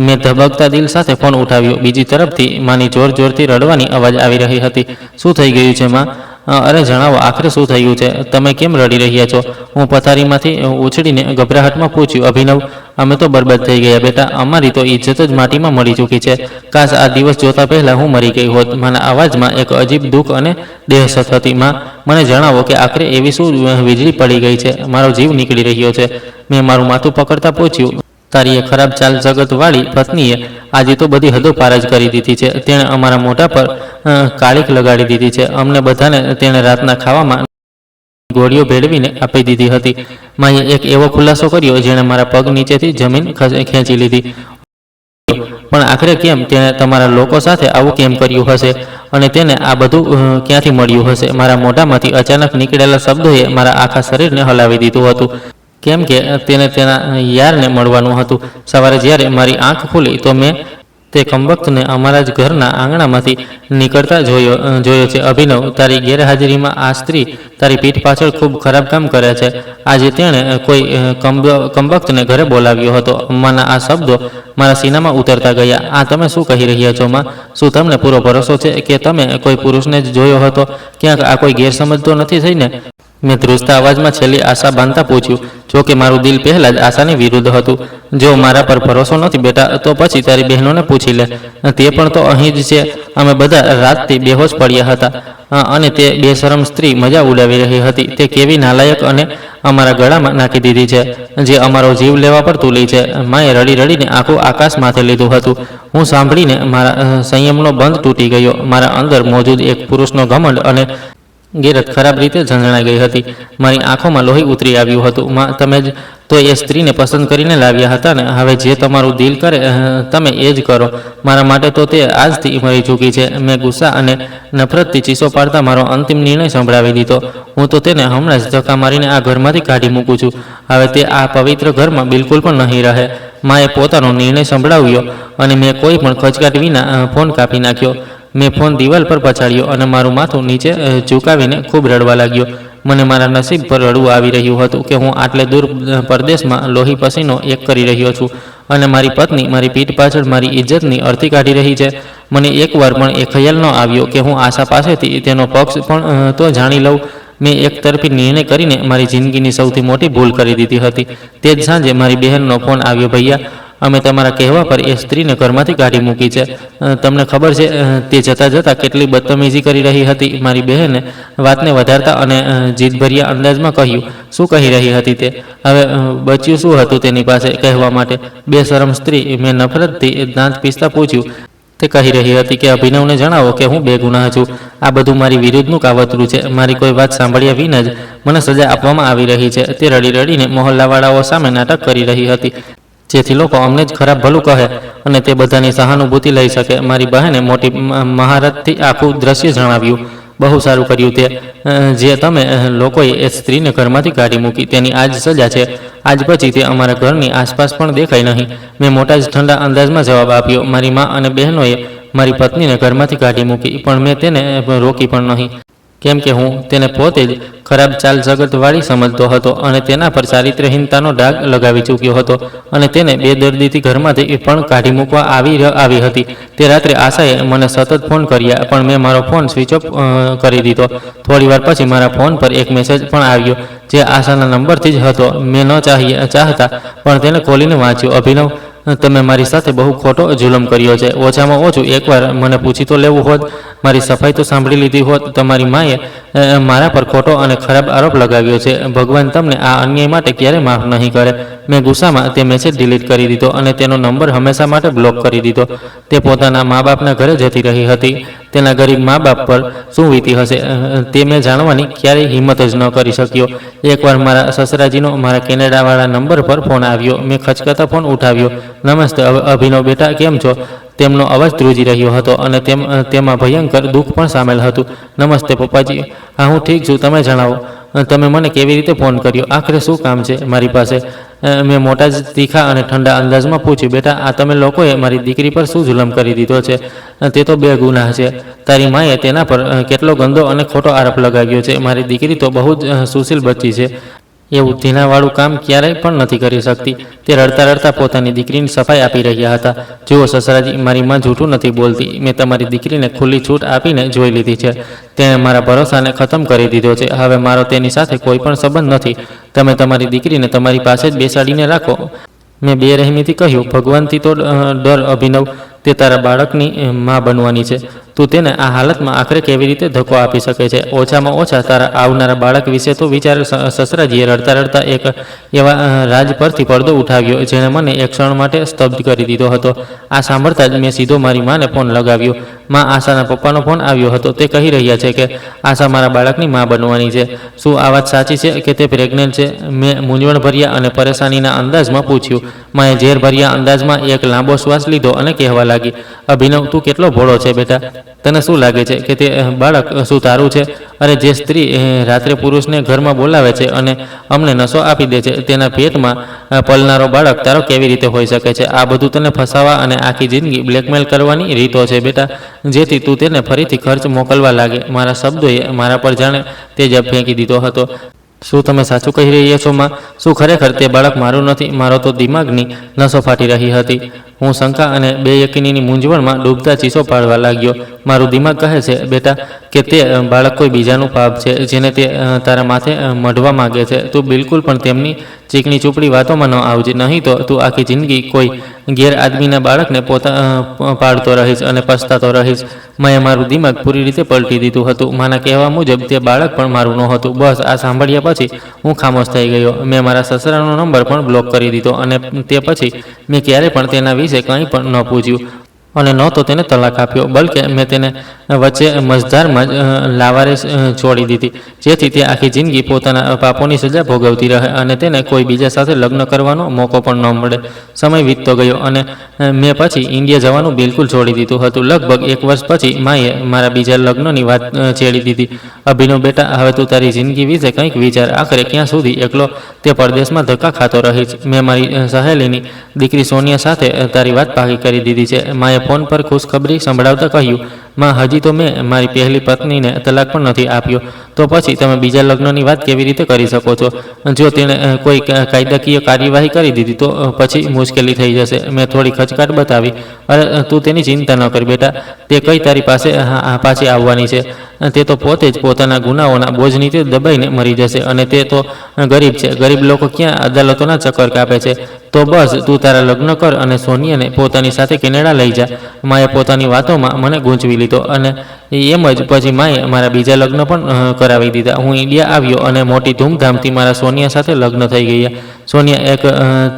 મેં ધબકતા દિલ સાથે ફોન ઉઠાવ્યો. બીજી તરફથી માની જોરથી રડવાની અવાજ આવી રહી હતી. શું થઈ ગયું છે માં? અરે જણાવો, આખરે શું થયું છે? તમે કેમ રડી રહ્યા છો? હું પથારીમાંથી ઉછળીને ગભરાહટમાં પૂછ્યું. અભિનવ, અમે તો બરબાદ થઈ ગયા બેટા. અમારી તો ઇજ્જત જ માટીમાં મળી ચૂકી છે. કાશ આ દિવસ જોતા પહેલાં હું મરી ગઈ હોત. મારા અવાજમાં એક અજીબ દુઃખ અને દહેશત હતી. માં, મને જણાવો કે આખરે એવી શું વીજળી પડી ગઈ છે? મારો જીવ નીકળી રહ્યો છે. મેં મારું માથું પકડતા પૂછ્યું. તારી એ ખરાબ ચાલ જગતવાળી પત્નીએ આજે તો બધી હદો પાર જ કરી દીધી છે. તેણે અમારા મોઢા પર કાળીક લગાડી દીધી છે. અમને બધાને તેણે રાતના ખાવામાં ગોળીઓ ભેળવીને આપી દીધી હતી. માએ એક એવો ખુલાસો કર્યો જેણે મારા પગ નીચેથી જમીન ખેંચી લીધી. પણ આખરે કેમ? તેણે તમારા લોકો સાથે આવું કેમ કર્યું હશે? અને તેને આ બધું ક્યાંથી મળ્યું હશે? મારા મોઢામાંથી અચાનક નીકળેલા શબ્દોએ મારા આખા શરીરને હલાવી દીધું હતું. કેમ કે તેને તેના યારને મળવાનું હતું. સવારે જ્યારે મારી આંખ ખુલી તો મેં તે કમબખ્તને અમારા જ ઘરના આંગણામાંથી નીકળતા જોયો છે. અભિનવ, તારી ગેરહાજરીમાં આ સ્ત્રી તારી પીઠ પાછળ ખૂબ ખરાબ કામ કરે છે. આજે તેણે કોઈ કમબખ્તને ઘરે બોલાવ્યો હતો. અમ્માના આ શબ્દો મારા સીનામાં ઉતરતા ગયા. આ તમે શું કહી રહ્યા છો માં? શું તમને પૂરો ભરોસો છે કે તમે કોઈ પુરુષને જ જોયો હતો? ક્યાંક આ કોઈ ગેરસમજ તો નથી થઈ ને? મેં ધ્રુજતા અવાજમાં છેલ્લી આશા બાંધતા પૂછ્યું. જો કે મારું દિલ પહેલાં જ આશાની વિરુદ્ધ હતું. જો મારા પર ભરોસો નથી બેટા, તો પછી તારી બહેનોને પૂછી લે. તે પણ તો અહીં જ છે. અમે બધા રાતથી બેહોશ પડ્યા હતા અને તે બેશરમ સ્ત્રી મજા ઉડાવી રહી હતી. તે કેવી નાલાયક અને અમારા ગળામાં નાખી દીધી છે, જે અમારો જીવ લેવા પર તુલી છે. માએ રડીને આખું આકાશ માથે લીધું હતું. હું સાંભળીને મારા સંયમનો બંધ તૂટી ગયો. મારા અંદર મોજૂદ એક પુરુષનો ઘમંડ અને ગેરત ખરાબ રીતે ઝંઝણાઈ ગઈ હતી. મારી આંખોમાં લોહી ઉતરી આવ્યું હતું. માં, તમે જ તો એ સ્ત્રીને પસંદ કરીને લાવ્યા હતા ને? હવે જે તમારું દિલ કરે તમે એ જ કરો. મારા માટે તો તે આજથી મરી ચૂકી છે. મેં ગુસ્સા અને નફરતથી ચીસો પાડતા મારો અંતિમ નિર્ણય સંભળાવી દીધો. હું તો તેને હમણાં જ ધક્કા મારીને આ ઘરમાંથી કાઢી મૂકું છું. હવે તે આ પવિત્ર ઘરમાં બિલકુલ પણ નહીં રહે. માએ પોતાનો નિર્ણય સંભળાવ્યો અને મેં કોઈ પણ ખચકાટ વિના ફોન કાપી નાખ્યો. મેં ફોન દિવાલ પર પછાડ્યો અને મારું માથું નીચે ઝુકાવીને ખૂબ રડવા લાગ્યો. મને મારા નસીબ પર રડવું આવી રહ્યું હતું કે હું આટલે દૂર પરદેશમાં લોહી પસીનો એક કરી રહ્યો છું અને મારી પત્ની મારી પીઠ પાછળ મારી ઇજ્જતની અર્થી કાઢી રહી છે. મને એકવાર પણ એ ખ્યાલ ન આવ્યો કે હું આશા પાસેથી તેનો પક્ષ પણ તો જાણી લઉં. મેં એક તરફી નિર્ણય કરીને મારી જિંદગીની સૌથી મોટી ભૂલ કરી દીધી હતી. તે જ સાંજે મારી બહેનનો ફોન આવ્યો. ભૈયા, અમે તમારા કહેવા પર એ સ્ત્રીને ઘરમાંથી કાઢી મૂકી છે. તમને ખબર છે તે જતાં કેટલી બદતમીજી કરી રહી હતી? મારી બહેને વાતને વધારતા અને જીદભર્યા અંદાજમાં કહ્યું. શું કહી રહી હતી તે? હવે બચ્યું શું હતું તેની પાસે કહેવા માટે? બેશરમ સ્ત્રી, મેં નફરતથી દાંત પીસતા પૂછ્યું. તે કહી રહી હતી કે અભિનવને જણાવો કે હું બેગુનાહ છું. આ બધું મારી વિરુદ્ધનું કાવતરું છે. મારી કોઈ વાત સાંભળ્યા વિના જ મને સજા આપવામાં આવી રહી છે. તે રડીને મહોલ્લાવાળાઓ સામે નાટક કરી રહી હતી, જેથી લોકો અમને જ ખરાબ ભલું કહે અને તે બધાની સહાનુભૂતિ લઈ શકે. મારી બહેને મોટી મહારતથી આખું દ્રશ્ય જણાવ્યું. બહુ સારું કર્યું તે જે તમે લોકોએ એ સ્ત્રીને ઘરમાંથી કાઢી મૂકી તેની આ જ સજા છે. આજ પછી તે અમારા ઘરની આસપાસ પણ દેખાય નહીં. મેં મોટા જ ઠંડા અંદાજમાં જવાબ આપ્યો. મારી મા અને બહેનોએ મારી પત્નીને ઘરમાંથી કાઢી મૂકી, પણ મેં તેને રોકી પણ નહીં, કેમ કે હું તેને પોતે જ ખરાબ ચાલ જગતવાળી સમજતો હતો અને તેના પર ચારિત્રહીનતાનો ડાઘ લગાવી ચૂક્યો હતો અને તેને બેદર્દીથી ઘરમાંથી પણ કાઢી મૂકવા આવી હતી. તે રાત્રે આશાએ મને સતત ફોન કર્યા, પણ મેં મારો ફોન સ્વિચ ઓફ કરી દીધો. થોડી વાર પછી મારા ફોન પર એક મેસેજ પણ આવ્યો જે આશાના નંબરથી જ હતો. મેં ન ચાહતા પણ તેને ખોલીને વાંચ્યો. અભિનવ, તમે મારી સાથે બહુ ખોટો જુલમ કર્યો છે. ઓછામાં ઓછું એકવાર મને પૂછી તો લેવું હોત, મારી સફાઈ તો સાંભળી લીધી હોત. તમારી માએ મારા પર ખોટો અને ખરાબ આરોપ લગાવ્યો છે. ભગવાન તમને આ અન્યાય માટે ક્યારે માફ નહીં કરે. મેં ગુસ્સામાં તે મેસેજ ડિલીટ કરી દીધો અને તેનો નંબર હંમેશા માટે બ્લોક કરી દીધો. તે પોતાના મા બાપના ઘરે જતી રહી હતી. તેના ગરીબ મા બાપ પર શું વીતી હશે તે મેં જાણવાની ક્યારેય હિંમત જ ન કરી શક્યો. એકવાર મારા સસરાજીનો મારા કેનેડાવાળા નંબર પર ફોન આવ્યો. મેં ખચકાતા ફોન ઉઠાવ્યો. નમસ્તે અભિનવ બેટા, કેમ છો? તેમનો અવાજ ધ્રુજી રહ્યો હતો અને તેમાં ભયંકર દુઃખ પણ સામેલ હતું. નમસ્તે પપ્પાજી, હા હું ઠીક છું, તમે જણાવો, તમે મને કેવી રીતે ફોન કર્યો? આખરે શું કામ છે મારી પાસે? મેં મોટા જ તીખા અને ઠંડા અંદાજમાં પૂછ્યું. બેટા, આ તમે લોકોએ મારી દીકરી પર શું જુલમ કરી દીધો છે? તે તો બેગુનાહ છે. તારી માએ તેના પર કેટલો ગંદો અને ખોટો આરોપ લગાવ્યો છે. મારી દીકરી તો બહુ જ સુશીલ બચ્ચી છે. એવું ધીનાવાળું કામ ક્યારેય પણ નથી કરી શકતી. તે રડતા રડતા પોતાની દીકરીની સફાઈ આપી રહ્યા હતા. જુઓ સસરાજી, મારી માં જૂઠું નથી બોલતી. મેં તમારી દીકરીને ખુલ્લી છૂટ આપીને જોઈ લીધી છે. તેણે મારા ભરોસાને ખતમ કરી દીધો છે. હવે મારો તેની સાથે કોઈ પણ સંબંધ નથી. તમે તમારી દીકરીને તમારી પાસે જ બેસાડીને રાખો. મેં બેરહેમીથી કહ્યું. ભગવાનથી તો ડર અભિનવ, તે તારા બાળકની માં બનવાની છે. તું તેને આ હાલતમાં આખરે કેવી રીતે ધક્કો આપી શકે છે? ઓછામાં ઓછા તારા આવનારા બાળક વિશે તો વિચાર. સસરાજીએ રડતા રડતા એક એવા રાજ પરથી પડદો ઉઠાવ્યો જેણે મને એક ક્ષણ માટે સ્તબ્ધ કરી દીધો હતો. આ સાંભળતા જ મેં સીધો મારી માને ફોન લગાવ્યો. માં, આશાના પપ્પાનો ફોન આવ્યો હતો. તે કહી રહ્યા છે કે આશા મારા બાળકની માં બનવાની છે. શું આ વાત સાચી છે કે તે પ્રેગ્નન્ટ છે? મેં મૂંઝવણભર્યા અને પરેશાનીના અંદાજમાં પૂછ્યું. માએ ઝેરભર્યા અંદાજમાં એક લાંબો શ્વાસ લીધો અને કહેવા લાગી. અભિનવ, તું કેટલો ભોળો છે બેટા. તને શું લાગે છે કે તે બાળક શું તારું છે? અરે, જે સ્ત્રી રાત્રે પુરુષને ઘરમાં બોલાવે છે અને અમને નશો આપી દે છે, તેના પેટમાં પલનારો બાળક તારો કેવી રીતે હોઈ શકે છે? આ બધું તને ફસાવા અને આખી જિંદગી બ્લેકમેલ કરવાની રીતો છે બેટા, જેથી તું તેને ફરીથી ખર્ચ મોકલવા લાગે. મારા શબ્દોએ મારા પર જાણે તેજ ફેંકી દીધો હતો. શું તમે સાચું કહી રહ્યા છો માં? શું ખરેખર તે બાળક મારું નથી? મારો તો દિમાગની નસો ફાટી રહી હતી. હું શંકા અને બેયકીનીની મૂંઝવણમાં ડૂબતા ચીસો પાડવા લાગ્યો. મારું દિમાગ કહે છે બેટા કે તે બાળક કોઈ બીજાનું પાપ છે જેને તે તારા માથે મઢવા માગે છે. તું બિલકુલ પણ તેમની ચીકણી ચૂપડી વાતોમાં ન આવજે, નહીં તો તું આખી જિંદગી કોઈ ગેરઆદમીના બાળકને પાડતો રહીશ અને પછતાતો રહીશ. મેં મારું દિમાગ પૂરી રીતે પલટી દીધું હતું. માના કહેવા મુજબ તે બાળક પણ મારું નહોતું. બસ આ સાંભળ્યા પછી હું ખામોશ થઈ ગયો. મેં મારા સસરાનો નંબર પણ બ્લોક કરી દીધો અને તે પછી મેં ક્યારેય પણ તેના વિશે કંઈ પણ ન પૂછ્યું અને ન તો તેને તલાક આપ્યો, બલકે મેં તેને વચ્ચે મજધારમાં લાવારેસ છોડી દીધી, જેથી તે આખી જિંદગી પોતાના પાપોની સજા ભોગવતી રહે અને તેને કોઈ બીજા સાથે લગ્ન કરવાનો મોકો પણ ન મળે. સમય વીતતો ગયો અને મેં પછી ઇન્ડિયા જવાનું બિલકુલ છોડી દીધું હતું. લગભગ 1 વર્ષ પછી માએ મારા બીજા લગ્નની વાત છેડી દીધી. અભિનવ બેટા, હવે તું તારી જિંદગી વિશે કંઈક વિચાર. આખરે ક્યાં સુધી એકલો તે પરદેશમાં ધક્કા ખાતો રહીશ? મેં મારી સહેલીની દીકરી સોનિયા સાથે તારી વાત પાકી કરી દીધી છે. માએ ફોન પર ખુશખબરી સંભળાવતા કહ્યું. માં, હજી તો મેં મારી પહેલી પત્નીને તલાક પણ નથી આપ્યો, તો પછી તમે બીજા લગ્નની વાત કેવી રીતે કરી શકો છો? જો તેણે કોઈ કાયદાકીય કાર્યવાહી કરી દીધી તો પછી મુશ્કેલી થઈ જશે. મેં થોડી ખચકાટ બતાવી. અરે, તું તેની ચિંતા ન કર બેટા, તે કઈ તારી પાસે પાછી આવવાની છે. તે તો પોતે જ પોતાના ગુનાઓના બોજ નીચે દબાઈને મરી જશે અને તે તો ગરીબ છે. ગરીબ લોકો ક્યાં અદાલતોના ચક્કર કાપે છે? તો બસ તું તારા લગ્ન કર અને સોનિયાને પોતાની સાથે કેનેડા લઈ જા. માએ પોતાની વાતોમાં મને ગૂંચવી લીધો અને એમ જ પછી માએ મારા બીજા લગ્ન પણ કરાવી દીધા. હું ઇન્ડિયા આવ્યો અને મોટી ધૂમધામથી મારા સોનિયા સાથે લગ્ન થઈ ગયા. સોનિયા એક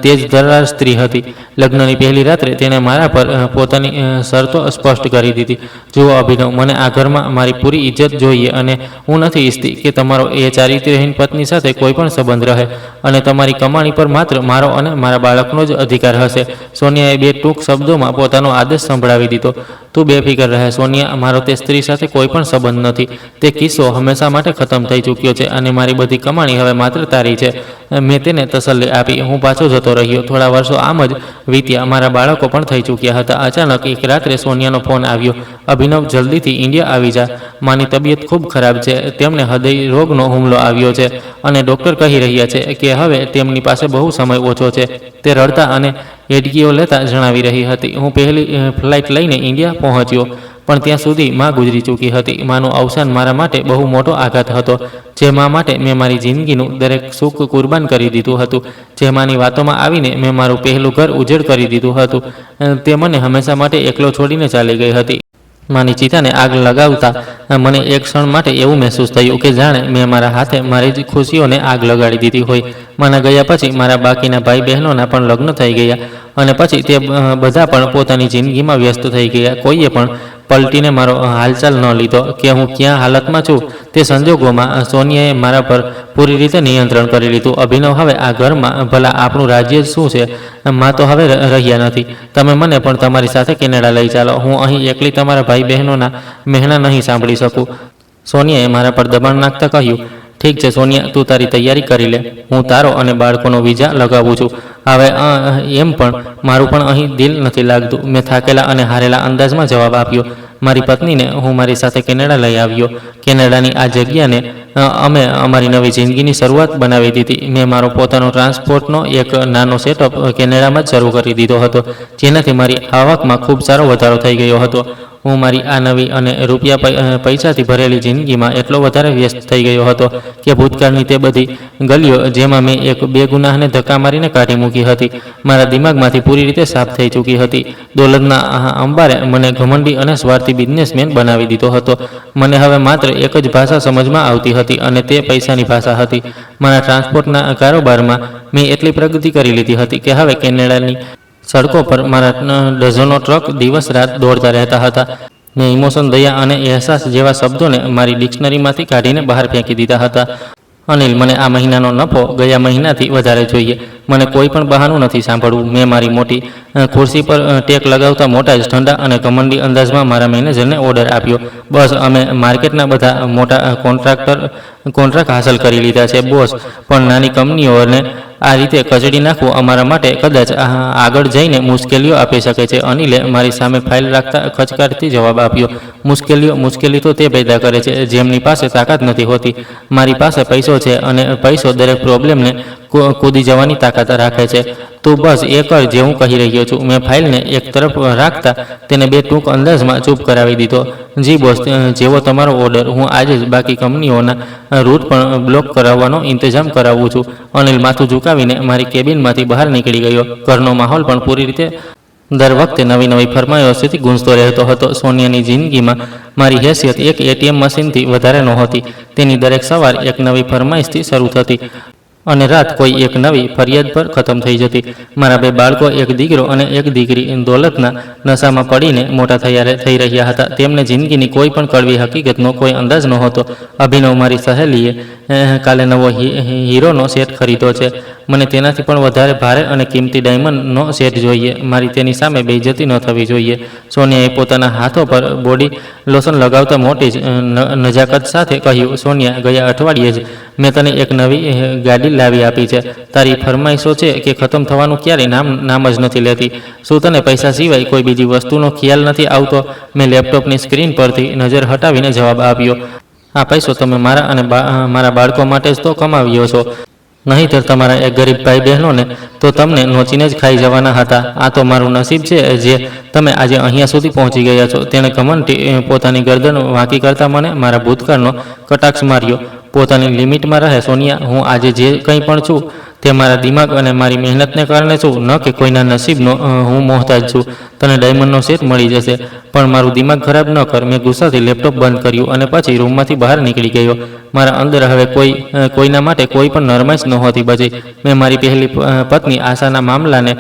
તેજ ધરાર સ્ત્રી હતી. લગ્નની પહેલી રાત્રે તેણે મારા પર પોતાની શરતો સ્પષ્ટ કરી દીધી. જુઓ અભિનવ, મને આ ઘરમાં મારી પૂરી ઇજ્જત જોઈએ અને હું નથી ઈચ્છતી કે તમારો એ ચારિત્ર્યહીન પત્ની સાથે કોઈ પણ સંબંધ રહે અને તમારી કમાણી પર માત્ર મારો અને મારા બાળકનો જ અધિકાર હશે. સોનિયાએ બે ટૂંક શબ્દોમાં પોતાનો આદેશ સંભળાવી દીધો. તું બેફિકર રહે સોનિયા, મારો તે સ્ત્રી સાથે કોઈ પણ સંબંધ નથી. તે કિસ્સો હંમેશા માટે ખતમ થઈ ચૂક્યો છે અને મારી બધી કમાણી હવે માત્ર તારી છે. મેં તેને તસલ્લી આપી. હું પાછો જતો રહ્યો. થોડા વર્ષો આમ જ વીત્યા. મારા બાળકો પણ થઈ ચૂક્યા હતા. અચાનક એક રાત્રે સોનિયાનો ફોન આવ્યો. અભિનવ, જલ્દીથી ઇન્ડિયા આવી જા. માની તબિયત ખૂબ ખરાબ છે. તેમને હૃદય રોગનો હુમલો આવ્યો છે અને ડૉક્ટર કહી રહ્યા છે કે હવે તેમની પાસે બહુ સમય ઓછો છે. તે રડતા અને એડગીઓ લેતા જણાવી રહી હતી. હું પહેલી ફ્લાઇટ લઈને ઇન્ડિયા પહોંચ્યો, પણ ત્યાં સુધી માં ગુજરી ચૂકી હતી. માનું અવસાન મારા માટે બહુ મોટો આઘાત હતો. જે મા માટે મેં મારી જિંદગીનું દરેક સુખ કુરબાન કરી દીધું હતું, જે માની વાતોમાં આવીને મેં મારું પહેલું ઘર ઉજેડ કરી દીધું હતું, તે મને હંમેશા માટે એકલો છોડીને ચાલી ગઈ હતી. માની ચિતાને આગ લગાવતા મને એક ક્ષણ માટે એવું મહેસૂસ થયું કે જાણે મેં મારા હાથે મારી જ ખુશીઓને આગ લગાડી દીધી હોય. માના ગયા પછી મારા બાકીના ભાઈ બહેનોના પણ લગ્ન થઈ ગયા અને પછી તે બધા પણ પોતાની જિંદગીમાં વ્યસ્ત થઈ ગયા. કોઈએ પણ પલટીને મારો હાલચાલ ન લીધો કે હું ક્યાં હાલતમાં છું. તે સંજોગોમાં સોનિયાએ મારા પર પૂરી રીતે નિયંત્રણ કરી લીધું. અભિનવ, હવે આ ઘરમાં ભલા આપણું રાજ્ય જ શું છે? માં તો હવે રહ્યા નથી. તમે મને પણ તમારી સાથે કેનેડા લઈ ચાલો. હું અહીં એકલી તમારા ભાઈ બહેનોના મહેણા નહીં સાંભળી શકું. સોનિયાએ મારા પર દબાણ નાખતા કહ્યું, ઠીક છે સોનિયા, તું તારી તૈયારી કરી લે. હું તારો અને બાળકોનો વિઝા લગાવું છું. હવે એમ પણ મારું પણ અહીં દિલ નથી લાગતું. મેં થાકેલા અને હારેલા અંદાજમાં જવાબ આપ્યો. મારી પત્નીને હું મારી સાથે કેનેડા લઈ આવ્યો. કેનેડાની આ જગ્યાને અમે અમારી નવી જિંદગીની શરૂઆત બનાવી દીધી. મેં મારો પોતાનો ટ્રાન્સપોર્ટનો એક નાનો સેટઅપ કેનેડામાં જ શરૂ કરી દીધો હતો, જેનાથી મારી આવકમાં ખૂબ સારો વધારો થઈ ગયો હતો. હું મારી આ નવી અને રૂપિયા પૈસાથી ભરેલી જિંદગીમાં એટલો વધારે વ્યસ્ત થઈ ગયો હતો કે ભૂતકાળની તે બધી ગલીઓ જેમાં મેં એક બેગુનાહને ધક્કા મારીને કાઢી મૂકી હતી, મારા દિમાગમાંથી પૂરી રીતે સાફ થઈ ચૂકી હતી. દોલતના અંબારે મને ઘમંડી અને સ્વાર્થી બિઝનેસમેન બનાવી દીધો હતો. મને હવે માત્ર એક જ ભાષા સમજમાં આવતી હતી અને તે પૈસાની ભાષા હતી. મારા ટ્રાન્સપોર્ટના કારોબારમાં મેં એટલી પ્રગતિ કરી લીધી હતી કે હવે કેનેડાની સડકો પર મારા ડઝનો ટ્રક દિવસ રાત દોડતા રહેતા હતા. મેં ઇમોશન, દયા અને અહેસાસ જેવા શબ્દોને મારી ડિક્શનરીમાંથી કાઢીને બહાર ફેંકી દીધા હતા. અનિલ, મને આ મહિનાનો નફો ગયા મહિનાથી વધારે જોઈએ. મને કોઈ પણ બહાનું નથી સાંભળવું. મેં મારી મોટી ખુરશી પર ટેક લગાવતા મોટા જ ઠંડા અને ઘમંડી અંદાજમાં મારા મેનેજરને ઓર્ડર આપ્યો. બસ, અમે માર્કેટના બધા મોટા કોન્ટ્રાક્ટ હાંસલ કરી લીધા છે બોસ, પણ નાની કંપનીઓને આ રીતે કચડી નાખવું અમારા માટે કદાચ આગળ જઈને મુશ્કેલીઓ આપી શકે છે. અનિલે મારી સામે ફાઇલ રાખતા ખચકારથી જવાબ આપ્યો. મુશ્કેલી તો તે પેદા કરે છે જેમની પાસે તાકાત નથી હોતી. મારી પાસે પૈસો છે અને પૈસો દરેક પ્રોબ્લેમને કૂદી જવાની તાકાત રાખે છે. તું બસ એ કર જે હું કહી રહ્યો છું. મેં ફાઇલને એક તરફ રાખતા તેને બે ટૂંક અંદાજમાં ચૂપ કરાવી દીધો. જી બોસ, જેવો તમારો ઓર્ડર. હું આજે જ બાકી કંપનીઓના રૂટ પણ બ્લોક કરાવવાનો ઇંતજામ કરાવું છું. અનિલ માથું ઝુકાવીને મારી કેબિનમાંથી બહાર નીકળી ગયો. ઘરનો માહોલ પણ પૂરી રીતે દર વખતે નવી ફરમાઈશોથી ગૂંજતો રહેતો હતો. સોનિયાની જિંદગીમાં મારી હેસિયત એક એટીએમ મશીનથી વધારે નહોતી. તેની દરેક સવાર એક નવી ફરમાઈશથી શરૂ થતી અને રાત કોઈ એક નવી ફરિયાદ પર ખતમ થઈ જતી. મારા બે બાળકો, એક દીકરો અને એક દીકરી, દોલતના નશામાં પડીને મોટા થઈ રહ્યા હતા. તેમને જિંદગીની કોઈ પણ કડવી હકીકતનો કોઈ અંદાજ નહોતો. અભિનવ, મારી સહેલીએ કાલે નવો હીરોનો સેટ ખરીદ્યો છે. મને તેનાથી પણ વધારે ભારે અને કિંમતી ડાયમંડનો સેટ જોઈએ. મારી તેની સામે બેઇજ્જતી ન થવી જોઈએ. સોનિયાએ પોતાના હાથો પર બોડી લોશન લગાવતા મોટી જ નજાકત સાથે કહ્યું, સોનિયા, ગયા અઠવાડિયે જ મેં તને એક નવી ગાડી લાવી આપી છે. તારી ફરમાઈશો છે કે ખતમ થવાનું ક્યારેય નામ જ નથી લેતી. શું તને પૈસા સિવાય કોઈ બીજી વસ્તુનો ખ્યાલ નથી આવતો? મેં લેપટોપની સ્ક્રીન પરથી નજર હટાવીને જવાબ આપ્યો, આ પૈસો તમે મારા અને મારા બાળકો માટે જ તો કમાવ્યો છો, નહીંતર તમારા એક ગરીબ ભાઈ બહેનોને તો તમને નોચીને જ ખાઈ જવાના હતા. આ તો મારું નસીબ છે જે તમે આજે અહીંયા સુધી પહોંચી ગયા છો. તેણે ઘમંડથી પોતાની ગરદન વાંકી કરતા મને મારા ભૂતકાળનો કટાક્ષ માર્યો. પોતાની લિમિટમાં રહે સોનિયા. હું આજે જે કંઈ પણ છું તે મારા દિમાગ અને મારી મહેનતને કારણે છું, ન કે કોઈના નસીબનો હું મોહતાજ છું. તને ડાયમંડનો સેટ મળી જશે, પણ મારું દિમાગ ખરાબ ન કર. મેં ગુસ્સાથી લેપટોપ બંધ કર્યું અને પછી રૂમમાંથી બહાર નીકળી ગયો. મારા અંદર હવે કોઈના માટે કોઈ પણ નરમાઈશ નહોતી બચી. મેં મારી પહેલી પત્ની આશાના મામલાને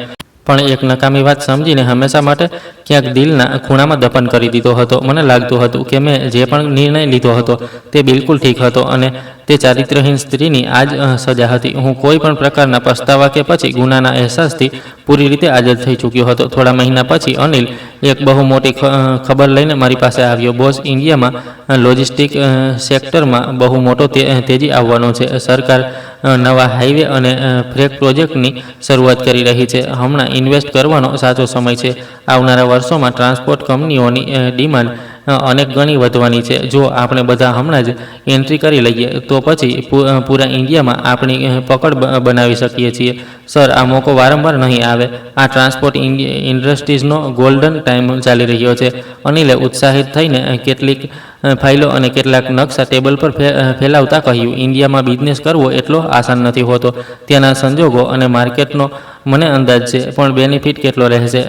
પણ એક નકામી વાત સમજીને હંમેશા માટે ક્યાંક દિલના ખૂણામાં દફન કરી દીધો હતો. મને લાગતું હતું કે મેં જે પણ નિર્ણય લીધો હતો તે બિલકુલ ઠીક હતો અને તે ચારિત્રહીન સ્ત્રીની આ જ સજા હતી. હું કોઈ પણ પ્રકારના પસ્તાવા કે પછી ગુનાના અહેસાસથી પૂરી રીતે આઝાદ થઈ ચૂક્યો હતો. થોડા મહિના પછી અનિલ એક બહુ મોટી ખબર લઈને મારી પાસે આવ્યો. બોસ, ઇન્ડિયામાં લોજિસ્ટિક સેક્ટરમાં બહુ મોટો તેજી આવવાનો છે. સરકાર નવા હાઈવે અને ફ્રેક પ્રોજેક્ટની શરૂઆત કરી રહી છે. હમણાં ઇન્વેસ્ટ કરવાનો સાચો સમય છે. આવનારા વર્ષોમાં ટ્રાન્સપોર્ટ કંપનીઓની ડિમાન્ડ અનેક ગણી વધવાની છે. જો આપણે બધા હમણાં જ એન્ટ્રી કરી લઈએ તો પછી પૂરા ઇન્ડિયામાં આપણી પકડ બનાવી શકીએ છીએ. સર, આ મોકો વારંવાર નહીં આવે. આ ટ્રાન્સપોર્ટ ઇન્ડસ્ટ્રીઝનો ગોલ્ડન ટાઈમ ચાલી રહ્યો છે. અનિલે ઉત્સાહિત થઈને કેટલીક ફાઇલો અને કેટલાક નકશા ટેબલ પર ફેલાવતા કહ્યું, ઇન્ડિયામાં બિઝનેસ કરવો એટલો આસાન નથી હોતો. ત્યાંના સંજોગો અને માર્કેટનો મને અંદાજ છે, પણ બેનિફિટ કેટલો રહેશે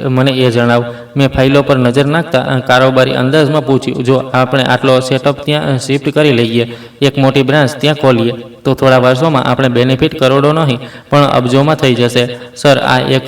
મને એ જણાવ. મેં ફાઇલો પર નજર નાખતા કારોબારી અંદાજમાં પૂછ્યું, જો આપણે આટલો સેટઅપ ત્યાં શિફ્ટ કરી લઈએ, એક મોટી બ્રાન્ચ ત્યાં ખોલીએ, તો થોડા વર્ષોમાં આપણે બેનિફિટ કરોડો નહીં પણ અબજોમાં થઈ જશે. સર, આ એક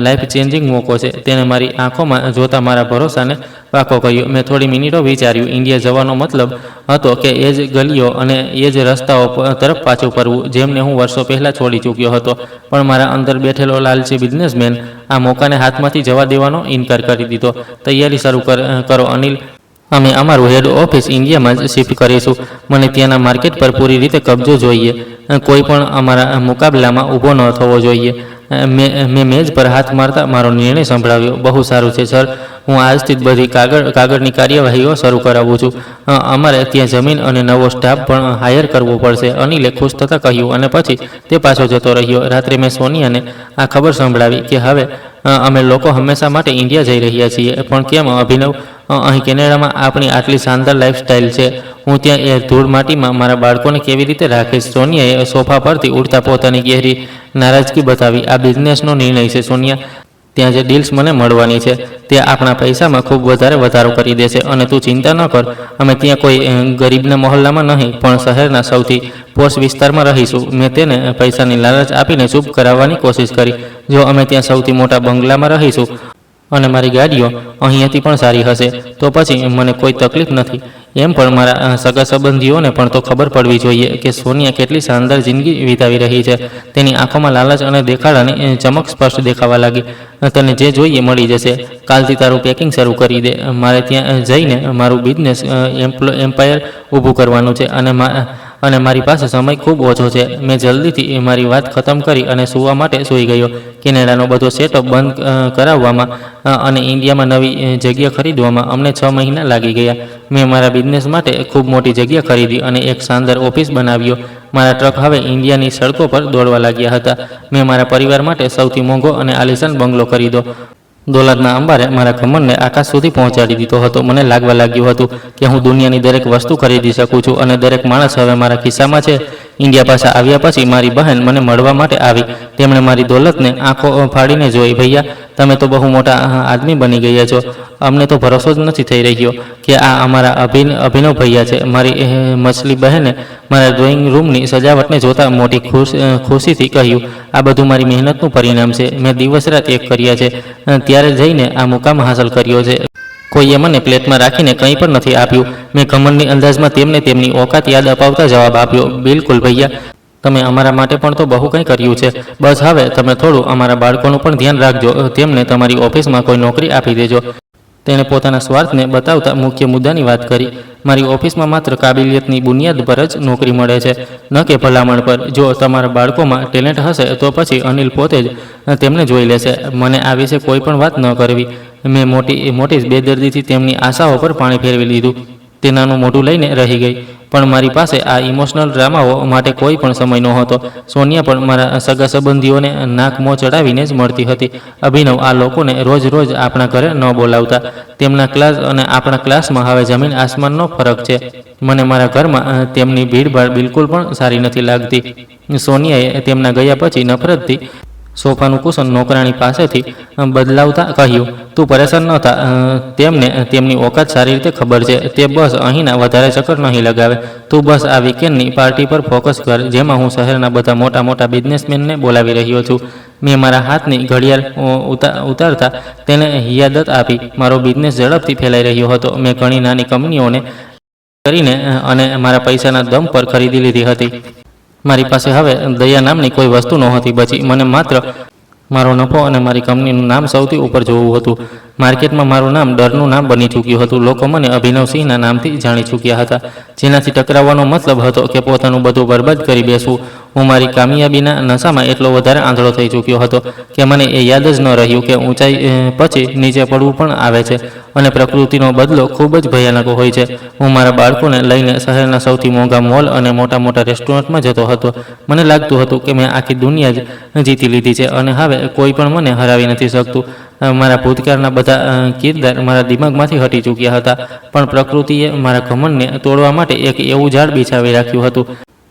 લાઈફ ચેન્જિંગ મોકો છે. તેને મારી આંખોમાં જોતા મારા ભરોસાને પાકો કહ્યું. મેં થોડી મિનિટો વિચાર્યું. ઇન્ડિયા જવાનો મતલબ હતો કે એ જ ગલીઓ અને એ જ રસ્તાઓ તરફ પાછું ફરવું જેમને હું વર્ષો પહેલાં છોડી ચૂક્યો હતો. પણ મારા અંદર બેઠેલો લાલચી બિઝનેસમેન આ મોકાને હાથમાંથી જવા દેવાનો ઇનકાર કરી દીધો. તૈયારી શરૂ કરો અનિલ. અમે અમારું હેડ ઓફિસ ઇન્ડિયામાં જ શિફ્ટ કરીશું. મને ત્યાંના માર્કેટ પર પૂરી રીતે કબજો જોઈએ. કોઈ પણ અમારા મુકાબલામાં ઊભો ન થવો જોઈએ. મેં મેજ પર હાથ મારતા મારો નિર્ણય સંભળાવ્યો. બહુ સારું છે સર, હું આજથી જ બધી કાગળની કાર્યવાહીઓ શરૂ કરાવું છું. અમારે ત્યાં જમીન અને નવો સ્ટાફ પણ હાયર કરવો પડશે. અનિલે ખુશ થતાં કહ્યું અને પછી તે પાછો જતો રહ્યો. રાત્રે મેં સોનિયાને આ ખબર સંભળાવી કે હવે અમે લોકો હંમેશા માટે ઇન્ડિયા જઈ રહ્યા છીએ. પણ કેમ અભિનવ, અહીં કેનેડામાં આપણી આટલી શાનદાર લાઈફસ્ટાઈલ છે, હું ત્યાં એ ધૂળ માટીમાં મારા બાળકોને કેવી રીતે રાખીશ? સોનિયાએ સોફા પરથી ઉડતા પોતાની ગહેરી નારાજગી બતાવી. આ બિઝનેસનો નિર્ણય છે સોનિયા. ત્યાં જે ડીલ્સ મને મળવાની છે તે આપણા પૈસામાં ખૂબ વધારો કરી દેશે. અને તું ચિંતા ન કર, અમે ત્યાં કોઈ ગરીબના મહોલ્લામાં નહીં પણ શહેરના સૌથી પોશ વિસ્તારમાં રહીશું. મેં તેને પૈસાની લાલચ આપીને ચૂપ કરાવવાની કોશિશ કરી. જો અમે ત્યાં સૌથી મોટા બંગલામાં રહીશું અને મારી ગાડીઓ અહીંયાથી પણ સારી હશે તો પછી મને કોઈ તકલીફ નથી. એમ પણ મારા સગા સંબંધીઓને પણ તો ખબર પડવી જોઈએ કે સોનિયા કેટલી શાનદાર જિંદગી વિતાવી રહી છે. તેની આંખોમાં લાલચ અને દેખાડાની ચમક સ્પષ્ટ દેખાવા લાગી. તને જે જોઈએ મળી જશે. કાલથી તારું પેકિંગ શરૂ કરી દે. મારે ત્યાં જઈને મારું બિઝનેસ એમ્પાયર ઊભું કરવાનું છે અને મારી પાસે સમય ખૂબ ઓછો છે. મેં જલ્દીથી મારી વાત ખતમ કરી અને સૂવા માટે સૂઈ ગયો. કેનેડાનો બધો સેટઅપ બંધ કરાવવામાં અને ઇન્ડિયામાં નવી જગ્યા ખરીદવામાં અમને 6 મહિના લાગી ગયા. મેં મારા બિઝનેસ માટે ખૂબ મોટી જગ્યા ખરીદી અને એક શાનદાર ઓફિસ બનાવ્યો. મારા ટ્રક હવે ઇન્ડિયાની સડકો પર દોડવા લાગ્યા હતા. મેં મારા પરિવાર માટે સૌથી મોંઘો અને આલિશાન બંગલો ખરીદ્યો. દોલતના અંબારે મારા ઘમંડને આકાશ સુધી પહોંચાડી દીધો હતો. મને લાગવા લાગ્યું હતું કે હું દુનિયાની દરેક વસ્તુ ખરીદી શકું છું અને દરેક માણસ હવે મારા ખિસ્સામાં છે. ઇન્ડિયા પાછા આવ્યા પછી મારી બહેન મને મળવા માટે આવી. તેમણે મારી દોલતને આંખો ફાડીને જોઈ. ભૈયા, તમે તો બહુ મોટા આદમી બની ગયા છો. અમને તો ભરોસો જ નથી થઈ રહ્યો કે આ અમારા અભિનવ ભૈયા છે. મારી મછલી બહેને મારા ડ્રોઈંગ રૂમની સજાવટને જોતા મોટી ખુશીથી કહ્યું, આ બધું મારી મહેનતનું પરિણામ છે. મેં દિવસ રાત એક કર્યા છે ત્યારે જઈને આ મુકામ હાંસલ કર્યો છે. કોઈએ મને પ્લેટમાં રાખીને કંઈ પણ નથી આપ્યું. મેં ઘમંડની અંદાજમાં તેમને તેમની ઓકાત યાદ અપાવતા જવાબ આપ્યો, બિલકુલ ભૈયા, તમે અમારા માટે પણ તો બહુ કંઈ કર્યું છે. બસ હવે તમે થોડું અમારા બાળકોનું પણ ધ્યાન રાખજો. તેમને તમારી ઓફિસમાં કોઈ નોકરી આપી દેજો. તેણે પોતાના સ્વાર્થને બતાવતા મુખ્ય મુદ્દાની વાત કરી. મારી ઓફિસમાં માત્ર કાબિલિયતની બુનિયાદ પર જ નોકરી મળે છે, ન કે ભલામણ પર. જો તમારા બાળકોમાં ટેલેન્ટ હશે તો પછી અનિલ પોતે જ તેમને જોઈ લેશે. મને આ વિશે કોઈ પણ વાત ન કરવી. મેં મોટી જ બેદર્દીથી તેમની આશાઓ પર પાણી ફેરવી લીધું. તે નાનું મોઢું લઈને રહી ગઈ. પણ મારી પાસે આ ઇમોશનલ ડ્રામાઓ માટે કોઈ પણ સમય નહોતો. સોનિયા પણ મારા સગા સંબંધીઓને નાક મોં ચડાવીને જ મળતી હતી. અભિનવ આ લોકોને રોજ રોજ આપણા ઘરે ન બોલાવતા. તેમના ક્લાસ અને આપણા ક્લાસમાં હવે જમીન આસમાનનો ફરક છે. મને મારા ઘરમાં તેમની ભીડભાડ બિલકુલ પણ સારી નથી લાગતી. સોનિયાએ તેમના ગયા પછી નફરતથી સોફાનું કુશન નોકરાણી પાસેથી બદલાવતા કહ્યું, તું પરેશાન ન થા, તેમને તેમની ઓકાત સારી રીતે ખબર છે. તે બસ અહીંના વધારે ચક્કર નહીં લગાવે. તું બસ આ વીકેન્ડની પાર્ટી પર ફોકસ કર, જેમાં હું શહેરના બધા મોટા મોટા બિઝનેસમેનને બોલાવી રહ્યો છું. મેં મારા હાથની ઘડિયાળ ઉતારતા તેને હિયાદત આપી. મારો બિઝનેસ ઝડપથી ફેલાઈ રહ્યો હતો. મેં ઘણી નાની કંપનીઓને કરીને અને મારા પૈસાના દમ પર ખરીદી લીધી હતી. મારી પાસે હવે દયા નામની કોઈ વસ્તુ નહોતી બચી. મને માત્ર મારો નફો અને મારી કંપનીનું નામ સૌથી ઉપર જોવું હતું. માર્કેટમાં મારું નામ ડરનું નામ બની ચૂક્યું હતું. લોકો મને અભિનવસિંહના નામથી જાણી ચૂક્યા હતા, જેનાથી ટકરાવવાનો મતલબ હતો કે પોતાનું બધું બરબાદ કરી બેસવું. હું મારી કામયાબીના નશામાં એટલો વધારે આંધળો થઈ ચૂક્યો હતો કે મને એ યાદ જ ન રહ્યું કે ઊંચાઈ પછી નીચે પડવું પણ આવે છે અને પ્રકૃતિનો બદલો ખૂબ જ ભયાનક હોય છે. હું મારા બાળકોને લઈને શહેરના સૌથી મોંઘા મોલ અને મોટા મોટા રેસ્ટોરન્ટમાં જતો હતો. મને લાગતું હતું કે મેં આખી દુનિયા જ જીતી લીધી છે અને હવે કોઈ પણ મને હરાવી નથી શકતું. મારા ભૂતકાળના બધા કિરદાર મારા દિમાગમાંથી હટી ચૂક્યા હતા, પણ પ્રકૃતિએ મારા ઘમંડને તોડવા માટે એક એવું ઝાડ બિછાવી રાખ્યું હતું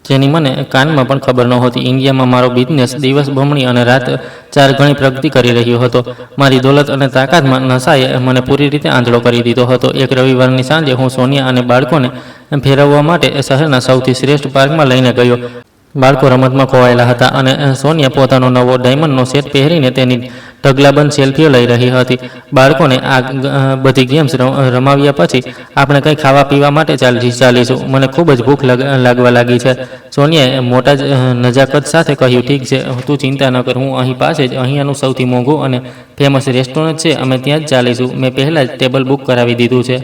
જેની મને કાનમાં પણ ખબર નહોતી. ઇન્ડિયામાં મારો બિઝનેસ દિવસ બમણી અને રાત 4 ગણી પ્રગતિ કરી રહ્યો હતો. મારી દોલત અને તાકાતમાં નશાએ મને પૂરી રીતે આંધળો કરી દીધો હતો. એક રવિવારની સાંજે હું સોનિયા અને બાળકોને ફેરવવા માટે શહેરના સૌથી શ્રેષ્ઠ પાર્કમાં લઈને ગયો. બાળકો રમતમાં ખોવાયેલા હતા અને સોનિયા પોતાનો નવો ડાયમંડનો સેટ પહેરીને તેની ઢગલાબંધ સેલ્ફીઓ લઈ રહી હતી. બાળકોને આ બધી ગેમ્સ રમાવ્યા પછી આપણે કંઈ ખાવા પીવા માટે ચાલીશું. મને ખૂબ જ ભૂખ લાગવા લાગી છે. સોનિયાએ મોટા જ નજાકત સાથે કહ્યું, ઠીક છે, તું ચિંતા ન કર, હું અહીં પાસે જ અહીંયાનું સૌથી મોંઘું અને ફેમસ રેસ્ટોરન્ટ છે, અમે ત્યાં જ ચાલીશું. મેં પહેલાં જ ટેબલ બુક કરાવી દીધું છે.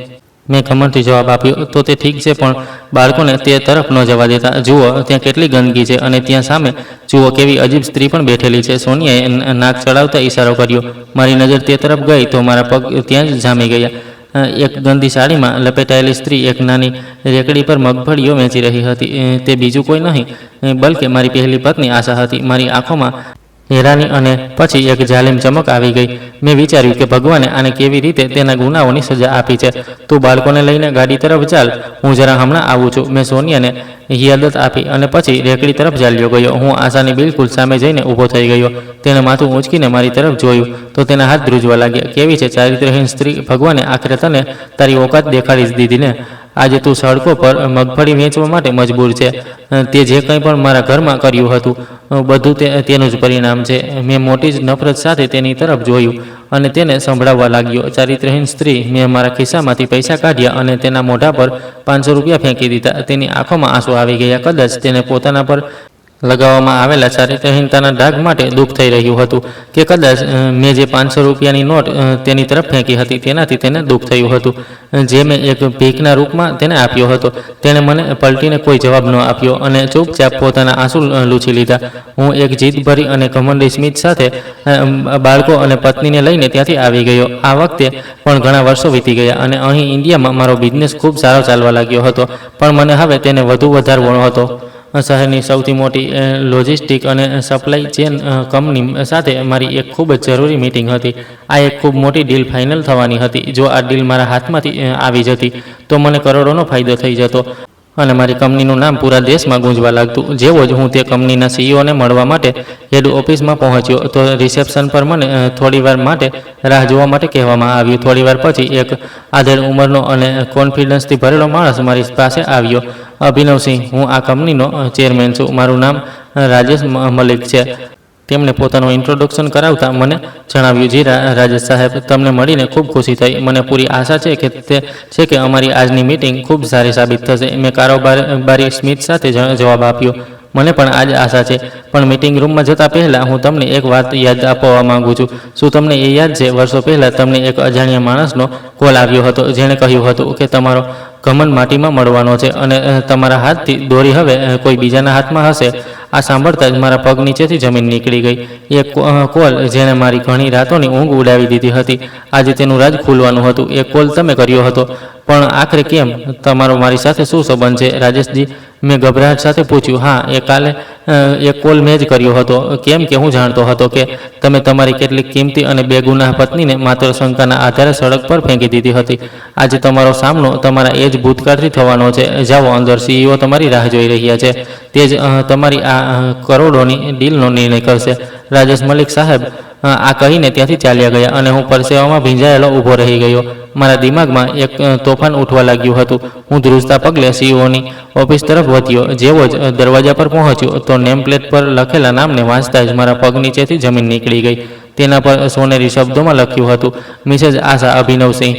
મેં ઘમંડથી જવાબ આપ્યો, તો તે ઠીક છે, પણ બાળકોને તે તરફ ન જવા દેતા. જુઓ ત્યાં કેટલી ગંદકી છે અને ત્યાં સામે જુઓ કેવી અજીબ સ્ત્રી પણ બેઠેલી છે. સોનિયાએ નાક ચડાવતા ઈશારો કર્યો. મારી નજર તે તરફ ગઈ તો મારા પગ ત્યાં જ જામી ગયા. એક ગંદી સાડીમાં લપેટાયેલી સ્ત્રી એક નાની રેકડી પર મગફળીઓ વેચી રહી હતી. તે બીજું કોઈ નહીં બલકે મારી પહેલી પત્ની આશા હતી. મારી આંખોમાં હેરાની અને પછી એક જાલિમ ચમક આવી ગઈ. મેં વિચાર્યું કે ભગવાને આને કેવી રીતે તેના ગુનાઓની સજા આપી છે. તું બાળકોને લઈને ગાડી તરફ ચાલ, હું જરા હમણાં આવું છું. મેં સોનિયાને હિયાદત આપી અને પછી રેકડી તરફ ચાલ્યો ગયો. હું આશાની બિલકુલ સામે જઈને ઊભો થઈ ગયો. તેણે માથું ઊંચકીને મારી તરફ જોયું તો તેના હાથ ધ્રુજવા લાગ્યા. કેવી છે ચારિત્રહીન સ્ત્રી! ભગવાને આખરે તને તારી ઓકાત દેખાડી જ દીધી ને. આજે તું સડકો પર મગફળી વેચવા માટે મજબૂર છે. તે જે કંઈ પણ મારા ઘરમાં કર્યું હતું બધું તેનું જ પરિણામ છે. મેં મોટી જ નફરત સાથે તેની તરફ જોયું અને તેને સંભળાવવા લાગ્યો, ચારિત્રહીન સ્ત્રી! મેં મારા ખિસ્સામાંથી પૈસા કાઢ્યા અને તેના મોઢા પર 500 રૂપિયા ફેંકી દીધા. તેની આંખોમાં આંસુ આવી ગયા. કદાચ તેને પોતાના પર લગાવવામાં આવેલા ચારિત્રહીનતાના ડાઘ માટે દુઃખ થઈ રહ્યું હતું કે કદાચ મેં જે 500 રૂપિયાની નોટ તેની તરફ ફેંકી હતી તેનાથી તેને દુઃખ થયું હતું, જે મેં એક ભીખના રૂપમાં તેને આપ્યો હતો. તેણે મને પલટીને કોઈ જવાબ ન આપ્યો અને ચૂપચાપ પોતાના આંસુ લૂછી લીધા. હું એક જીદભરી અને ઘમંડી સ્મિત સાથે બાળકો અને પત્નીને લઈને ત્યાંથી આવી ગયો. આ વખતે પણ ઘણા વર્ષો વીતી ગયા અને અહીં ઇન્ડિયામાં મારો બિઝનેસ ખૂબ સારો ચાલવા લાગ્યો હતો, પણ મને હવે તેને વધુ વધારવો હતો. શહેરની સૌથી મોટી લોજિસ્ટિક અને સપ્લાય ચેન કંપની સાથે મારી એક ખૂબ જ જરૂરી મિટિંગ હતી. આ એક ખૂબ મોટી ડીલ ફાઇનલ થવાની હતી. જો આ ડીલ મારા હાથમાંથી આવી જતી તો મને કરોડોનો ફાયદો થઈ જતો અને મારી કંપનીનું નામ પૂરા દેશમાં ગુંજવા લાગતું. જેવો જ હું તે કંપનીના સીઈઓને મળવા માટે હેડ ઓફિસમાં પહોંચ્યો તો રિસેપ્શન પર મને થોડીવાર માટે રાહ જોવા માટે કહેવામાં આવ્યું. થોડીવાર પછી એક આધેડ ઉંમરનો અને કોન્ફિડન્સથી ભરેલો માણસ મારી પાસે આવ્યો. અભિનવસિંહ, હું આ કંપનીનો ચેરમેન છું. મારું નામ રાજેશ મલિક છે. તેમણે પોતાનું ઇન્ટ્રોડક્શન કરાવતા મને જણાવ્યું, જી રાજેશ સાહેબ, તમને મળીને ખૂબ ખુશી થઈ. મને પૂરી આશા છે કે અમારી આજની મિટિંગ ખૂબ સારી સાબિત થશે. મેં કારોબારી સ્મિત સાથે જવાબ આપ્યો. મને પણ આ જ આશા છે, પણ મિટિંગ રૂમમાં જતાં પહેલાં હું તમને એક વાત યાદ અપાવવા માગું છું. શું તમને એ યાદ છે, વર્ષો પહેલાં તમને એક અજાણ્યા માણસનો કોલ આવ્યો હતો જેણે કહ્યું હતું કે તમારો ઘમંડ માટીમાં મળવાનો છે અને તમારા હાથથી દોરી હવે કોઈ બીજાના હાથમાં હશે. આ સાંભળતા જ મારા પગ નીચેથી જમીન નીકળી ગઈ. એ કોલ જેણે મારી ઘણી રાતોની ઊંઘ ઉડાવી દીધી હતી, આજે તેનું રાજ ખુલવાનું હતું. એ કોલ તમે કર્યો હતો. પણ આખરે કેમ? તમારો મારી સાથે શું સંબંધ છે રાજેશજી? મેં ગભરાટ સાથે પૂછ્યું. હા, એ કાલે એક કોલ મેં જ કર્યો હતો. કેમ કે હું જાણતો હતો કે તમે તમારી કેટલીક કિંમતી અને બેગુનાહ પત્નીને માત્ર શંકાના આધારે સડક પર ફેંકી દીધી હતી. આજે તમારો સામનો તમારા એ જ ભૂતકાળથી થવાનો છે. જાઓ અંદર, CEO તમારી રાહ જોઈ રહ્યા છે. તે જ તમારી આ કરોડોની ડીલનો નિર્ણય કરશે. રાજેશ મલિક સાહેબ આ કહીને ત્યાંથી ચાલ્યા ગયા અને હું પરસેવામાં ભીંજાયેલો ઊભો રહી ગયો. મારા દિમાગમાં એક તોફાન ઉઠવા લાગ્યું હતું. હું ધ્રુજતા પગલે CEOની ઓફિસ તરફ વધ્યો. જેવો જ દરવાજા પર પહોંચ્યો તો નેમ પ્લેટ પર લખેલા નામને વાંચતા જ મારા પગ નીચેથી જમીન નીકળી ગઈ. તેના પર સોનેરી શબ્દોમાં લખ્યું હતું, મિસેસ આશા અભિનવસિંહ.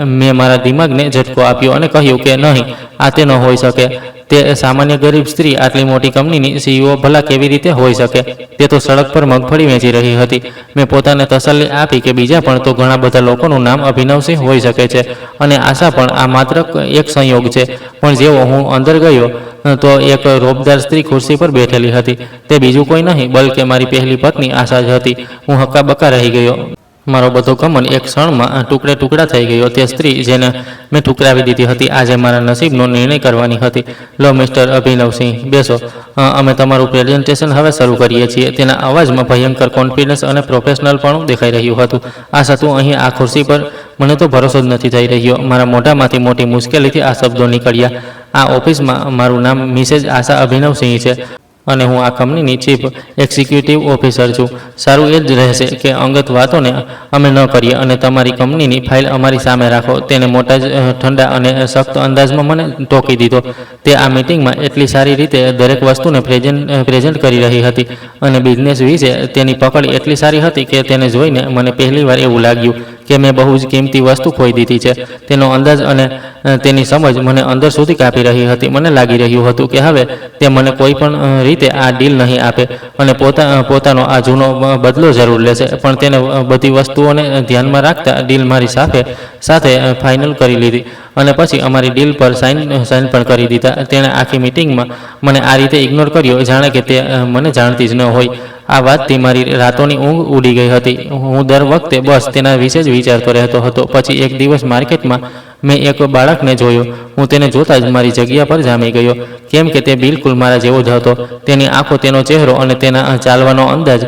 મેં મારા દિમાગને ઝટકો આપ્યો અને કહ્યું કે નહીં, આ તે ન હોઈ શકે. તે સામાન્ય ગરીબ સ્ત્રી આટલી મોટી કંપનીની CEO ભલા કેવી રીતે હોઈ શકે? તે તો સડક પર મગફળી વેચી રહી હતી. મેં પોતાને તસલ્લી આપી કે બીજા પણ તો ઘણા બધા લોકોનું નામ અભિનવસિંહ હોઈ શકે છે અને આશા પણ આ માત્ર એક સંયોગ છે. પણ જેવો હું અંદર ગયો તો એક રોબદાર સ્ત્રી ખુરશી પર બેઠેલી હતી. તે બીજું કોઈ નહીં બલકે મારી પહેલી પત્ની આશા જ હતી. હું હક્કાબક્કા રહી ગયો. મારો બધો ગમન એક ક્ષણમાં ટુકડે ટુકડા થઈ ગયો. તે સ્ત્રી જેને મેં ઠુકરાવી દીધી હતી આજે મારા નસીબનો નિર્ણય કરવાની હતી. લો મિસ્ટર અભિનવસિંહ, બેસો. અમે તમારું પ્રેઝન્ટેશન હવે શરૂ કરીએ છીએ. તેના અવાજમાં ભયંકર કોન્ફિડન્સ અને પ્રોફેશનલપણું દેખાઈ રહ્યું હતું. આશા, તું અહીં આ ખુરશી પર? મને તો ભરોસો જ નથી થઈ રહ્યો. મારા મોઢામાંથી મોટી મુશ્કેલીથી આ શબ્દો નીકળ્યા. આ ઓફિસમાં મારું નામ મિસેસ આશા અભિનવસિંહ છે અને હું આ કંપનીની ચીફ એક્ઝિક્યુટિવ ઓફિસર છું. સારું એ જ રહેશે કે અંગત વાતોને અમે ન કરીએ અને તમારી કંપનીની ફાઇલ અમારી સામે રાખો. તેને મોટા જ ઠંડા અને સખ્ત અંદાજમાં મને ટોકી દીધો. તે આ મિટિંગમાં એટલી સારી રીતે દરેક વસ્તુને પ્રેઝન્ટ કરી રહી હતી અને બિઝનેસ વિશે તેની પકડ એટલી સારી હતી કે તેને જોઈને મને પહેલીવાર એવું લાગ્યું કે મેં બહુ જ કિંમતી વસ્તુ ખોઈ દીધી છે. તેનો અંદાજ અને તેની સમજ મને અંદર સુધી કાપી રહી હતી. મને લાગી રહ્યું હતું કે હવે તે મને કોઈ પણ રીતે આ ડીલ નહીં આપે અને પોતાનો આ જૂનો બદલો જરૂર લેશે. પણ તેને બધી વસ્તુઓને ધ્યાનમાં રાખતા ડીલ મારી સાથે ફાઇનલ કરી લીધી અને પછી અમારી ડીલ પર સાઇન પણ કરી દીધા. તેણે આખી મિટિંગમાં મને આ રીતે ઇગ્નોર કર્યો જાણે કે તે મને જાણતી જ ન હોય. આ વાતથી મારી રાતોની ઊંઘ ઉડી ગઈ હતી. હું દર વખતે બસ તેના વિશે જ વિચારતો રહેતો હતો. પછી એક દિવસ માર્કેટમાં મેં એક બાળકને જોયો. હું તેને જોતા જ મારી જગ્યા પર જામી ગયો, કેમ કે તે બિલકુલ મારા જેવો જ હતો. તેની આંખો, તેનો ચહેરો અને તેના ચાલવાનો અંદાજ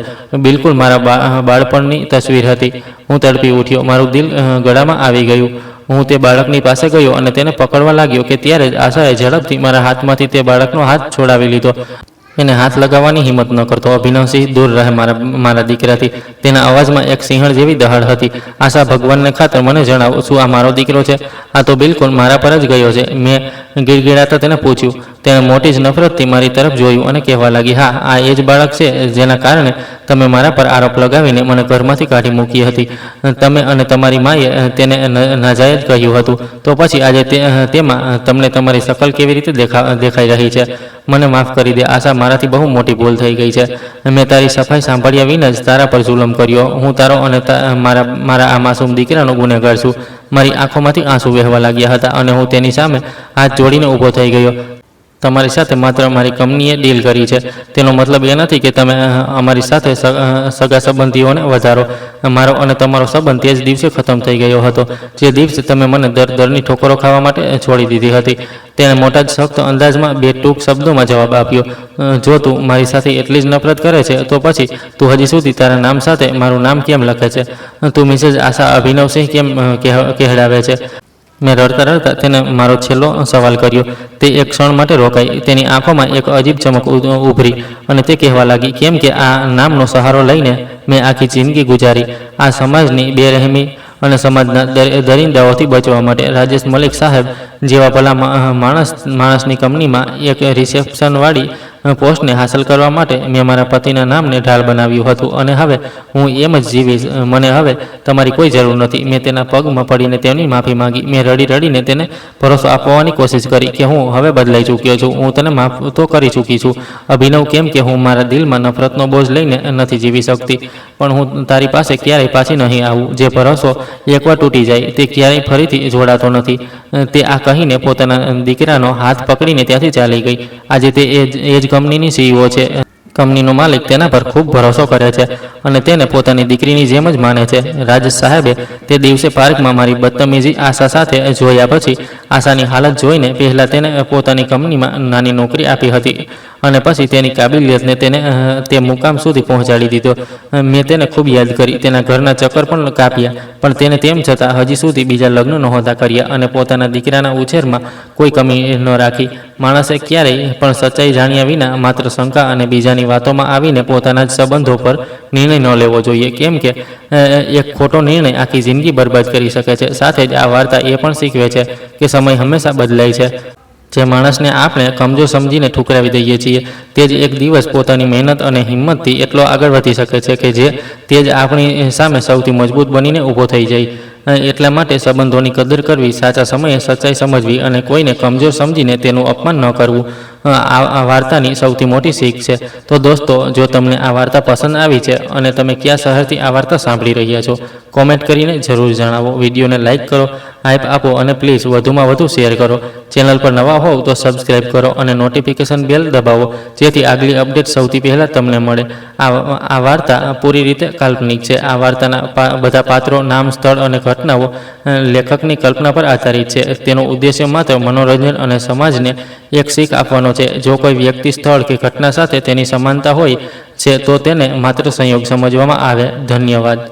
બિલકુલ મારા બાળપણની તસવીર હતી. હું તડપી ઉઠ્યો. મારું દિલ ગળામાં આવી ગયું. હું તે બાળકની પાસે ગયો અને તેને પકડવા લાગ્યો કે ત્યારે જ આશાએ ઝડપથી મારા હાથમાંથી તે બાળકનો હાથ છોડાવી લીધો. એને હાથ લગાવવાની હિંમત ન કરતો. અભિનવસિંહ, દૂર રહે મારા દીકરાથી. તેના અવાજમાં એક સિંહણ જેવી દહાડ હતી. આશા, ભગવાનને ખાતર મને જણાવો, શું આ મારો દીકરો છે? આ તો બિલકુલ મારા પર જ ગયો છે. મેં ગિડગિડાતા તેને પૂછ્યું. તેણે મોટી જ નફરતથી મારી તરફ જોયું અને કહેવા લાગી, હા, આ એ જ બાળક છે જેના કારણે તમે મારા પર આરોપ લગાવીને મને ઘરમાંથી કાઢી મૂકી હતી. તમે અને તમારી માએ તેને નાજાયજ કહ્યું હતું. તો પછી આજે તેમાં તમને તમારી શકલ કેવી રીતે દેખાઈ રહી છે? મને માફ કરી દે આશા, મારાથી બહુ મોટી ભૂલ થઈ ગઈ છે. મેં તારી સફાઈ સાંભળ્યા વિના જ તારા પર જુલમ કર્યો. હું તારો અને મારા આ માસૂમ દીકરાનો ગુનેગાર છું. મારી આંખોમાંથી આંસુ વહેવા લાગ્યા હતા અને હું તેની સામે હાથ જોડીને ઊભો થઈ ગયો. તમારી સાથે માત્ર મારી કંપનીએ ડીલ કરી છે. તેનો મતલબ એ નથી કે તમે અમારી સાથે સગા સંબંધીઓને વધારો. મારો અને તમારો સંબંધ તે જ દિવસે ખતમ થઈ ગયો હતો જે દિવસે તમે મને દરની ઠોકરો ખાવા માટે છોડી દીધી હતી. તેણે મોટા જ સખ્ત અંદાજમાં બે ટૂંક શબ્દોમાં જવાબ આપ્યો. જો તું મારી સાથે એટલી જ નફરત કરે છે તો પછી તું હજી સુધી તારા નામ સાથે મારું નામ કેમ લખે છે? તું મિસેસ આશા અભિનવસિંહ કેમ કહેડાવે છે? મેં રડતા રડતા તેને મારો છેલ્લો સવાલ કર્યો. તે એક ક્ષણ માટે રોકાઈ. તેની આંખોમાં એક અજીબ ચમક ઉભરી અને તે કહેવા લાગી, કેમ કે આ નામનો સહારો લઈને મેં આખી જિંદગી ગુજારી. આ સમાજની બેરહેમી અને સમાજના દરિંદાઓથી બચવા માટે રાજેશ મલિક સાહેબ જેવા ભલા માણસની કંપનીમાં એક રિસેપ્શનવાળી પોસ્ટને હાંસલ કરવા માટે મેં મારા પતિના નામને ઢાલ બનાવ્યું હતું અને હવે હું એમ જ જીવીશ. મને હવે તમારી કોઈ જરૂર નથી. મેં તેના પગમાં પડીને તેની માફી માંગી. મેં રડી રડીને તેને ભરોસો આપવાની કોશિશ કરી કે હું હવે બદલાઈ ચૂક્યો છું. હું તને માફ તો કરી ચૂકી છું અભિનવ, કેમ કે હું મારા દિલમાં નફરતનો બોજ લઈને નથી જીવી શકતી. પણ હું તારી પાસે ક્યારેય પાછી નહીં આવું. જે ભરોસો એકવાર તૂટી જાય તે ક્યારેય ફરીથી જોડાતો નથી. તે આ કહીને પોતાના દીકરાનો હાથ પકડીને ત્યાંથી ચાલી ગઈ. આજે તે એ જ કંપનીની CEO છે. કંપનીનો માલિક તેના પર ખૂબ ભરોસો કરે છે અને તેને પોતાની દીકરીની જેમ જ માને છે. રાજેશ સાહેબે તે દિવસે પાર્કમાં મારી બદતમીજી આશા સાથે જોયા પછી આશાની હાલત જોઈને પહેલાં તેને પોતાની કંપનીમાં નાની નોકરી આપી હતી અને પછી તેની કાબિલિયતને તેને તે મુકામ સુધી પહોંચાડી દીધો. મેં તેને ખૂબ યાદ કરી, તેના ઘરના ચક્કર પણ કાપ્યા, પણ તેને તેમ છતાં હજી સુધી બીજા લગ્ન નહોતા કર્યા અને પોતાના દીકરાના ઉછેરમાં કોઈ કમી ન રાખી. માણસે ક્યારેય પણ સચ્ચાઈ જાણ્યા વિના માત્ર શંકા અને બીજાની વાતોમાં આવીને પોતાના જ સંબંધો પર નિર્ણય ન લેવો જોઈએ, કેમ કે એક ખોટો નિર્ણય આખી જિંદગી બરબાદ કરી શકે છે. સાથે જ આ વાર્તા એ પણ શીખવે છે કે સમય હંમેશા બદલાય છે. જે માણસને આપણે કમજોર સમજીને ઠુકરાવી દઈએ છીએ તે જ એક દિવસ પોતાની મહેનત અને હિંમતથી એટલો આગળ વધી શકે છે કે તે જ આપણી સામે સૌથી મજબૂત બનીને ઊભો થઈ જાય. એટલા માટે સંબંધોની કદર કરવી, સાચા સમયે સચ્ચાઈ સમજવી અને કોઈને કમજોર સમજીને તેનું અપમાન ન કરવું, આ વાર્તાની સૌથી મોટી શીખ છે. તો દોસ્તો, જો તમને આ વાર્તા પસંદ આવી છે અને તમે કયા શહેરથી આ વાર્તા સાંભળી રહ્યા છો, કોમેન્ટ કરીને જરૂર જણાવો. વિડીયોને લાઇક કરો, હાઇપ આપો અને પ્લીઝ વધુમાં વધુ શેર કરો. ચેનલ પર નવા હોવ તો સબસ્ક્રાઈબ કરો અને નોટિફિકેશન બેલ દબાવો, જેથી આગલી અપડેટ સૌથી પહેલાં તમને મળે. આ વાર્તા પૂરી રીતે કાલ્પનિક છે. આ વાર્તાના બધા પાત્રો, નામ, સ્થળ અને ઘટનાઓ લેખકની કલ્પના પર આધારિત છે. તેનો ઉદ્દેશ્ય માત્ર મનોરંજન અને સમાજને એક શીખ આપવાનો છે. જો કોઈ વ્યક્તિ, સ્થળ કે ઘટના સાથે તેની સમાનતા હોય છે તો તેને માત્ર સંયોગ સમજવામાં આવે. ધન્યવાદ.